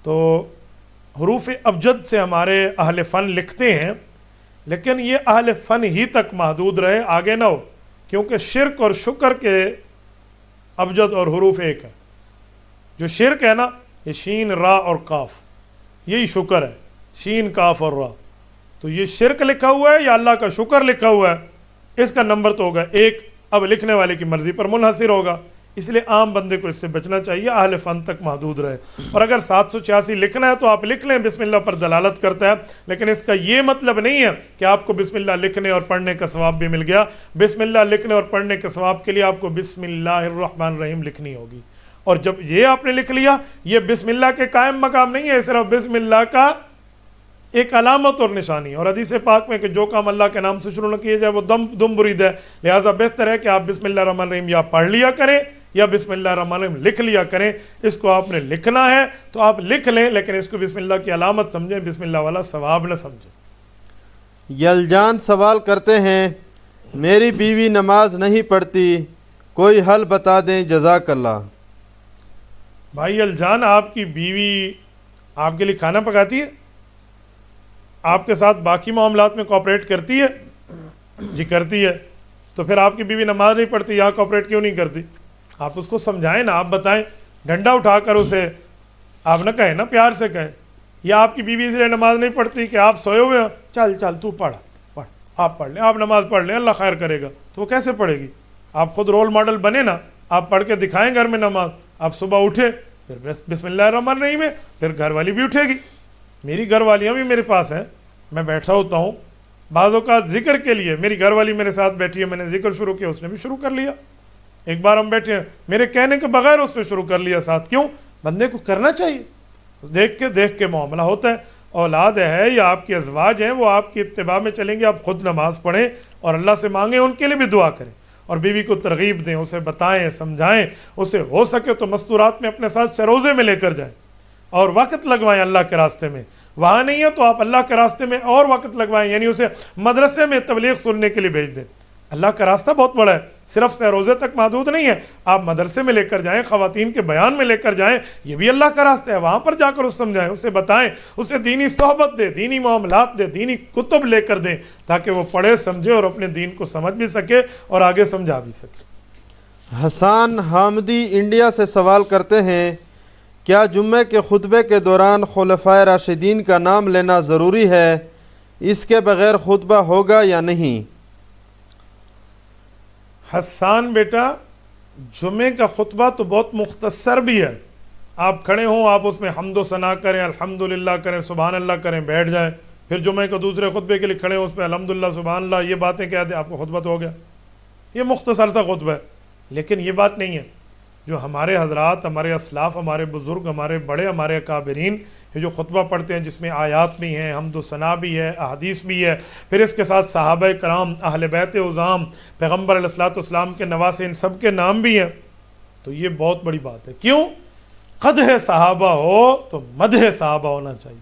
تو حروف ابجد سے ہمارے اہل فن لکھتے ہیں، لیکن یہ اہل فن ہی تک محدود رہے، آگے نہ ہو، کیونکہ شرک اور شکر کے ابجد اور حروف ایک ہے۔ جو شرک ہے نا یہ شین را اور کاف، یہی شکر ہے، شین کاف اور را، تو یہ شرک لکھا ہوا ہے یا اللہ کا شکر لکھا ہوا ہے، اس کا نمبر تو ہوگا ایک، اب لکھنے والے کی مرضی پر منحصر ہوگا، اس لیے عام بندے کو اس سے بچنا چاہیے، اہل فن تک محدود رہے۔ اور اگر 786 لکھنا ہے تو آپ لکھ لیں، بسم اللہ پر دلالت کرتا ہے، لیکن اس کا یہ مطلب نہیں ہے کہ آپ کو بسم اللہ لکھنے اور پڑھنے کا ثواب بھی مل گیا۔ بسم اللہ لکھنے اور پڑھنے کے ثواب کے لیے آپ کو بسم اللہ الرحمن الرحیم لکھنی ہوگی، اور جب یہ آپ نے لکھ لیا، یہ بسم اللہ کے قائم مقام نہیں ہے، صرف بسم اللہ کا ایک علامت اور نشانی۔ اور حدیث پاک میں کہ جو کام اللہ کے نام سے شروع نہ کیے جائے وہ دم برید ہے، لہٰذا بہتر ہے کہ آپ بسم اللہ الرحمن الرحیم یا پڑھ لیا کریں یا بسم اللہ الرحمن الرحیم لکھ لیا کریں۔ اس کو آپ نے لکھنا ہے تو آپ لکھ لیں، لیکن اس کو بسم اللہ کی علامت سمجھیں، بسم اللہ والا ثواب نہ سمجھیں۔ یلجان سوال کرتے ہیں میری بیوی نماز نہیں پڑھتی، کوئی حل بتا دیں جزاک اللہ۔ بھائی الجان، آپ کی بیوی آپ کے لیے کھانا پکاتی ہے؟ آپ کے ساتھ باقی معاملات میں کوآپریٹ کرتی ہے؟ جی کرتی ہے، تو پھر آپ کی بیوی نماز نہیں پڑھتی، یہاں کوآپریٹ کیوں نہیں کرتی؟ آپ اس کو سمجھائیں نا، آپ بتائیں، ڈنڈا اٹھا کر اسے آپ نہ کہیں نا، پیار سے کہیں۔ یا آپ کی بیوی اس لیے نماز نہیں پڑھتی کہ آپ سوئے ہوئے ہیں، چل تو پڑھ، آپ پڑھ لیں، آپ نماز پڑھ لیں، اللہ خیر کرے گا، تو وہ کیسے پڑھے گی؟ آپ خود رول ماڈل بنے نا، آپ پڑھ کے دکھائیں گھر میں نماز، آپ صبح اٹھے پھر بسم اللہ الرحمن الرحیم ہے، پھر گھر والی بھی اٹھے گی۔ میری گھر والیاں بھی میرے پاس ہیں، میں بیٹھا ہوتا ہوں، بعض اوقات ذکر کے لیے میری گھر والی میرے ساتھ بیٹھی ہے، میں نے ذکر شروع کیا، اس نے بھی شروع کر لیا۔ ایک بار ہم بیٹھے ہیں، میرے کہنے کے بغیر اس نے شروع کر لیا ساتھ۔ کیوں؟ بندے کو کرنا چاہیے، دیکھ کے معاملہ ہوتا ہے۔ اولاد ہے یا آپ کے ازواج ہیں، وہ آپ کی اتباع میں چلیں گے، آپ خود نماز پڑھیں اور اللہ سے مانگیں، ان کے لیے بھی دعا کریں، اور بیوی کو ترغیب دیں، اسے بتائیں، سمجھائیں، اسے ہو سکے تو مستورات میں اپنے ساتھ سروزے میں لے کر جائیں اور وقت لگوائیں اللہ کے راستے میں۔ وہاں نہیں ہے تو آپ اللہ کے راستے میں اور وقت لگوائیں، یعنی اسے مدرسے میں تبلیغ سننے کے لیے بھیج دیں۔ اللہ کا راستہ بہت بڑا ہے، صرف روزے تک محدود نہیں ہے، آپ مدرسے میں لے کر جائیں، خواتین کے بیان میں لے کر جائیں، یہ بھی اللہ کا راستہ ہے، وہاں پر جا کر اسے سمجھائیں، اسے بتائیں، اسے دینی صحبت دے، دینی معاملات دے، دینی کتب لے کر دیں، تاکہ وہ پڑھے سمجھے اور اپنے دین کو سمجھ بھی سکے اور آگے سمجھا بھی سکے۔ حسان حامدی انڈیا سے سوال کرتے ہیں کیا جمعے کے خطبے کے دوران خلفائے راشدین کا نام لینا ضروری ہے؟ اس کے بغیر خطبہ ہوگا یا نہیں؟ حسان بیٹا، جمعے کا خطبہ تو بہت مختصر بھی ہے، آپ کھڑے ہوں، آپ اس میں حمد و ثنا کریں، الحمدللہ کریں، سبحان اللہ کریں، بیٹھ جائیں، پھر جمعے کو دوسرے خطبے کے لیے کھڑے ہوں، اس پہ الحمدللہ سبحان اللہ یہ باتیں کہہ دیں، آپ کو خطبہ تو ہو گیا۔ یہ مختصر سا خطبہ ہے، لیکن یہ بات نہیں ہے۔ جو ہمارے حضرات، ہمارے اسلاف، ہمارے بزرگ، ہمارے بڑے، ہمارے اکابرین یہ جو خطبہ پڑھتے ہیں جس میں آیات بھی ہیں، حمد و ثنا بھی ہے، احادیث بھی ہے، پھر اس کے ساتھ صحابہ کرام، اہل بیت عظام، پیغمبر علیہ الصلوۃ والسلام کے نواسے، ان سب کے نام بھی ہیں، تو یہ بہت بڑی بات ہے۔ کیوں؟ قدح صحابہ ہو تو مدح صحابہ ہونا چاہیے.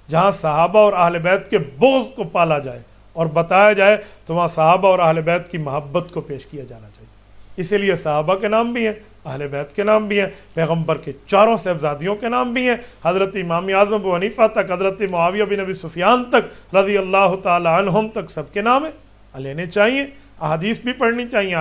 جہاں صحابہ اور اہل بیت کے بغض کو پالا جائے اور بتایا جائے تو وہاں صحابہ اور اہل بیت کی محبت کو پیش کیا جانا چاہیے. اسی لیے صحابہ کے نام بھی ہیں, اہل بیت کے نام بھی ہیں, پیغمبر کے چاروں صاحبزادیوں کے نام بھی ہیں, حضرت امام اعظم ابو حنیفہ تک, حضرت معاویہ بن ابی سفیان تک رضی اللہ تعالی عنہم تک, سب کے نام ہیں. لینے چاہیے, احادیث بھی پڑھنی چاہیے,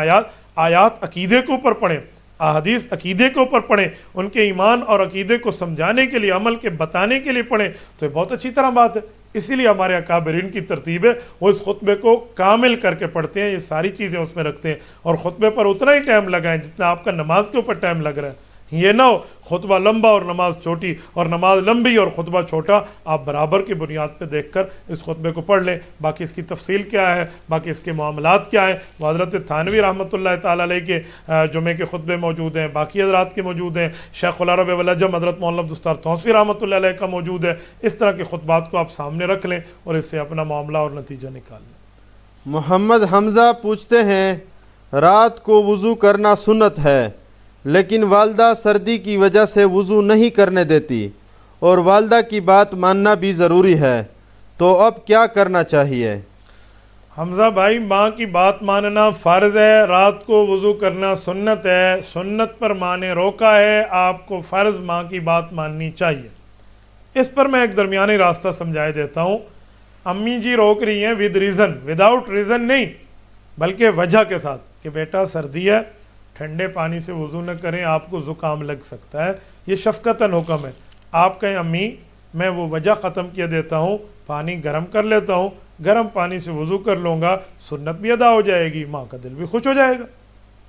آیات عقیدے کے اوپر پڑھیں, احادیث عقیدے کے اوپر پڑھیں, ان کے ایمان اور عقیدے کو سمجھانے کے لیے, عمل کے بتانے کے لیے پڑھیں, تو یہ بہت اچھی طرح بات ہے. اسی لیے ہمارے اکابرین کی ترتیب ہے, وہ اس خطبے کو کامل کر کے پڑھتے ہیں, یہ ساری چیزیں اس میں رکھتے ہیں, اور خطبے پر اتنا ہی ٹائم لگائیں جتنا آپ کا نماز کے اوپر ٹائم لگ رہا ہے. یہ نہ ہو خطبہ لمبا اور نماز چھوٹی, اور نماز لمبی اور خطبہ چھوٹا. آپ برابر کی بنیاد پہ دیکھ کر اس خطبے کو پڑھ لیں. باقی اس کی تفصیل کیا ہے, باقی اس کے معاملات کیا ہیں, وہ حضرت تھانوی رحمۃ اللہ تعالیٰ علیہ کے جمعے کے خطبے موجود ہیں, باقی حضرات کے موجود ہیں, شیخ العرب والعجم حضرت مولانا عبدالستار توسوی رحمۃ اللہ علیہ کا موجود ہے. اس طرح کے خطبات کو آپ سامنے رکھ لیں اور اس سے اپنا معاملہ اور نتیجہ نکال لیں. محمد حمزہ پوچھتے ہیں, رات کو وضو کرنا سنت ہے لیکن والدہ سردی کی وجہ سے وضو نہیں کرنے دیتی اور والدہ کی بات ماننا بھی ضروری ہے, تو اب کیا کرنا چاہیے؟ حمزہ بھائی, ماں کی بات ماننا فرض ہے, رات کو وضو کرنا سنت ہے. سنت پر ماں نے روکا ہے, آپ کو فرض ماں کی بات ماننی چاہیے. اس پر میں ایک درمیانی راستہ سمجھائے دیتا ہوں. امی جی روک رہی ہیں ود ریزن, وداؤٹ ریزن نہیں, بلکہ وجہ کے ساتھ کہ بیٹا سردی ہے, ٹھنڈے پانی سے وضو نہ کریں, آپ کو زکام لگ سکتا ہے. یہ شفقتاً حکم ہے. آپ کہیں امی میں وہ وجہ ختم کیے دیتا ہوں, پانی گرم کر لیتا ہوں, گرم پانی سے وضو کر لوں گا, سنت بھی ادا ہو جائے گی, ماں کا دل بھی خوش ہو جائے گا.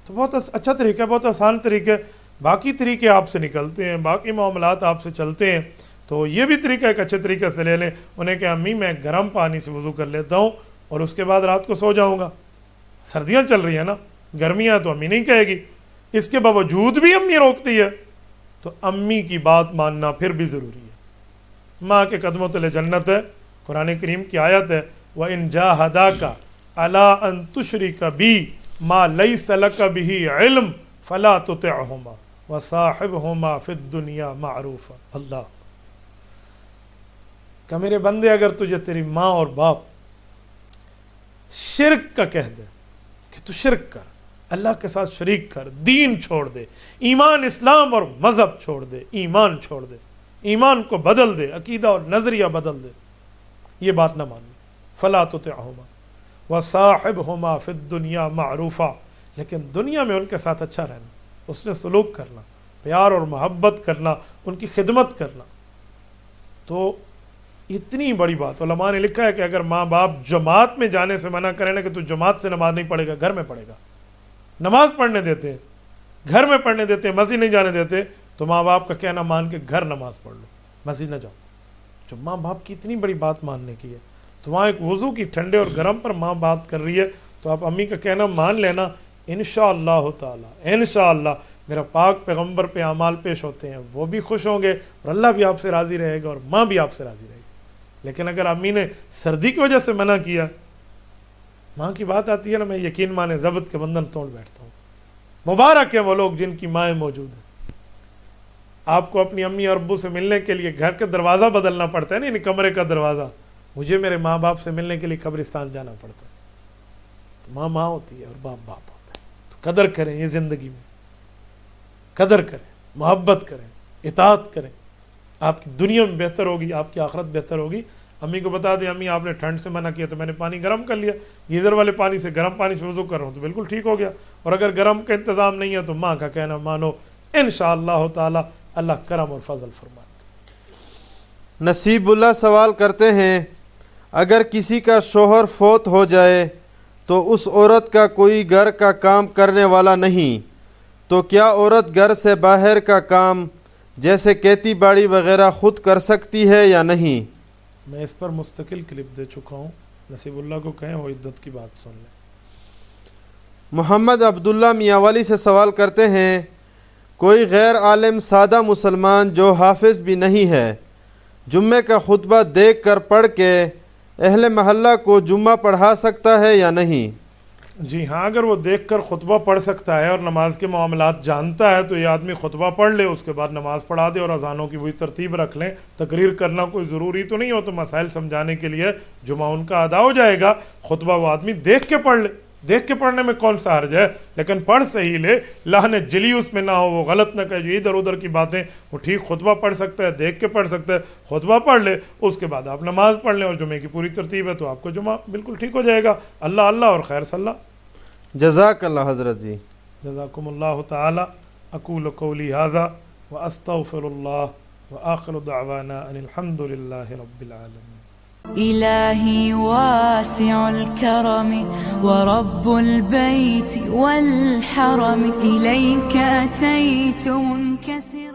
تو بہت اچھا طریقہ ہے, بہت آسان طریقہ ہے. باقی طریقے آپ سے نکلتے ہیں, باقی معاملات آپ سے چلتے ہیں, تو یہ بھی طریقہ ایک اچھے طریقے سے لے لیں. انہیں کہ امی میں گرم پانی سے وضو کر لیتا ہوں اور اس کے بعد رات کو سو جاؤں گا. سردیاں چل رہی ہیں نا, گرمیاں تو امی نہیں کہے گی. اس کے باوجود بھی امی روکتی ہے تو امی کی بات ماننا پھر بھی ضروری ہے. ماں کے قدموں تلے جنت ہے. قرآن کریم کی آیت ہے, وَإِن جَاهَدَاكَ عَلَىٰ أَن تُشْرِكَ بِي مَا لَيْسَ لَكَ بِهِ عِلْمٌ فَلَا تُطِعْهُمَا وَصَاحِبْهُمَا فِي الدُّنْيَا مَعْرُوفًا. اللہ کہ میرے بندے, اگر تجھے تیری ماں اور باپ شرک کا کہہ دے کہ تو شرک کر, اللہ کے ساتھ شریک کر, دین چھوڑ دے, ایمان اسلام اور مذہب چھوڑ دے, ایمان چھوڑ دے, ایمان کو بدل دے, عقیدہ اور نظریہ بدل دے, یہ بات نہ ماننی. فلا تطعهما وصاحبهما فی الدنیا معروفا, لیکن دنیا میں ان کے ساتھ اچھا رہنا, اس نے سلوک کرنا, پیار اور محبت کرنا, ان کی خدمت کرنا. تو اتنی بڑی بات علماء نے لکھا ہے کہ اگر ماں باپ جماعت میں جانے سے منع کریں نا کہ تو جماعت سے نماز نہیں پڑھے گا, گھر میں پڑھے گا, نماز پڑھنے دیتے ہیں, گھر میں پڑھنے دیتے ہیں, مسجد نہیں جانے دیتے, تو ماں باپ کا کہنا مان کے گھر نماز پڑھ لو, مسجد نہ جاؤ. جو ماں باپ کی اتنی بڑی بات ماننے کی ہے, تو وہاں ایک وضو کی ٹھنڈے اور گرم پر ماں بات کر رہی ہے, تو آپ امی کا کہنا مان لینا. انشاءاللہ تعالی, انشاءاللہ میرا پاک پیغمبر پہ اعمال پیش ہوتے ہیں, وہ بھی خوش ہوں گے اور اللہ بھی آپ سے راضی رہے گا اور ماں بھی آپ سے راضی رہے گی. لیکن اگر امی نے سردی کی وجہ سے منع کیا, ماں کی بات آتی ہے نا, میں یقین مانے ضبط کے بندھن توڑ بیٹھتا ہوں. مبارک ہیں وہ لوگ جن کی مائیں موجود ہیں. آپ کو اپنی امی اور ابو سے ملنے کے لیے گھر کا دروازہ بدلنا پڑتا ہے, نہیں کمرے کا دروازہ. مجھے میرے ماں باپ سے ملنے کے لیے قبرستان جانا پڑتا ہے. تو ماں ماں ہوتی ہے اور باپ باپ ہوتا ہے. تو قدر کریں, یہ زندگی میں قدر کریں, محبت کریں, اطاعت کریں. آپ کی دنیا میں بہتر ہوگی, آپ کی آخرت بہتر ہوگی. امی کو بتا دیں, امی آپ نے ٹھنڈ سے منع کیا تو میں نے پانی گرم کر لیا, گیزر والے پانی سے گرم پانی سے وضو کر رہا ہوں تو بالکل ٹھیک ہو گیا. اور اگر گرم کا انتظام نہیں ہے تو ماں کا کہنا مانو, انشاءاللہ تعالی اللہ کرم اور فضل فرمائے. نصیب اللہ سوال کرتے ہیں, اگر کسی کا شوہر فوت ہو جائے تو اس عورت کا کوئی گھر کا کام کرنے والا نہیں, تو کیا عورت گھر سے باہر کا کام جیسے کھیتی باڑی وغیرہ خود کر سکتی ہے یا نہیں؟ میں اس پر مستقل کلپ دے چکا ہوں, نصیب اللہ کو کہیں وہ عدت کی بات سن لیں. محمد عبداللہ میاوالی سے سوال کرتے ہیں, کوئی غیر عالم سادہ مسلمان جو حافظ بھی نہیں ہے جمعے کا خطبہ دیکھ کر پڑھ کے اہل محلہ کو جمعہ پڑھا سکتا ہے یا نہیں؟ جی ہاں، اگر وہ دیکھ کر خطبہ پڑھ سکتا ہے اور نماز کے معاملات جانتا ہے تو یہ آدمی خطبہ پڑھ لے، اس کے بعد نماز پڑھا دے اور اذانوں کی وہی ترتیب رکھ لیں. تقریر کرنا کوئی ضروری تو نہیں ہو، تو مسائل سمجھانے کے لیے جمعہ ان کا ادا ہو جائے گا. خطبہ وہ آدمی دیکھ کے پڑھ لے، دیکھ کے پڑھنے میں کون سا حرج ہے، لیکن پڑھ صحیح لے، لہن جلی اس میں نہ ہو، وہ غلط نہ کہے جو ادھر ادھر کی باتیں. وہ ٹھیک خطبہ پڑھ سکتا ہے، دیکھ کے پڑھ سکتا ہے، خطبہ پڑھ لے، اس کے بعد آپ نماز پڑھ لیں اور جمعے کی پوری ترتیب ہے تو آپ کو جمعہ بالکل ٹھیک ہو جائے گا. اللہ اللہ اور خیر صلی اللہ. جزاک اللہ حضرت جی. جزاکم اللہ تعالی. اقول قولی ھذا واستغفر اللہ وآخر دعوانا ان الحمد للہ رب العالمین. إلهي واسع الكرم ورب البيت والحرم إليك أتيت منكسرا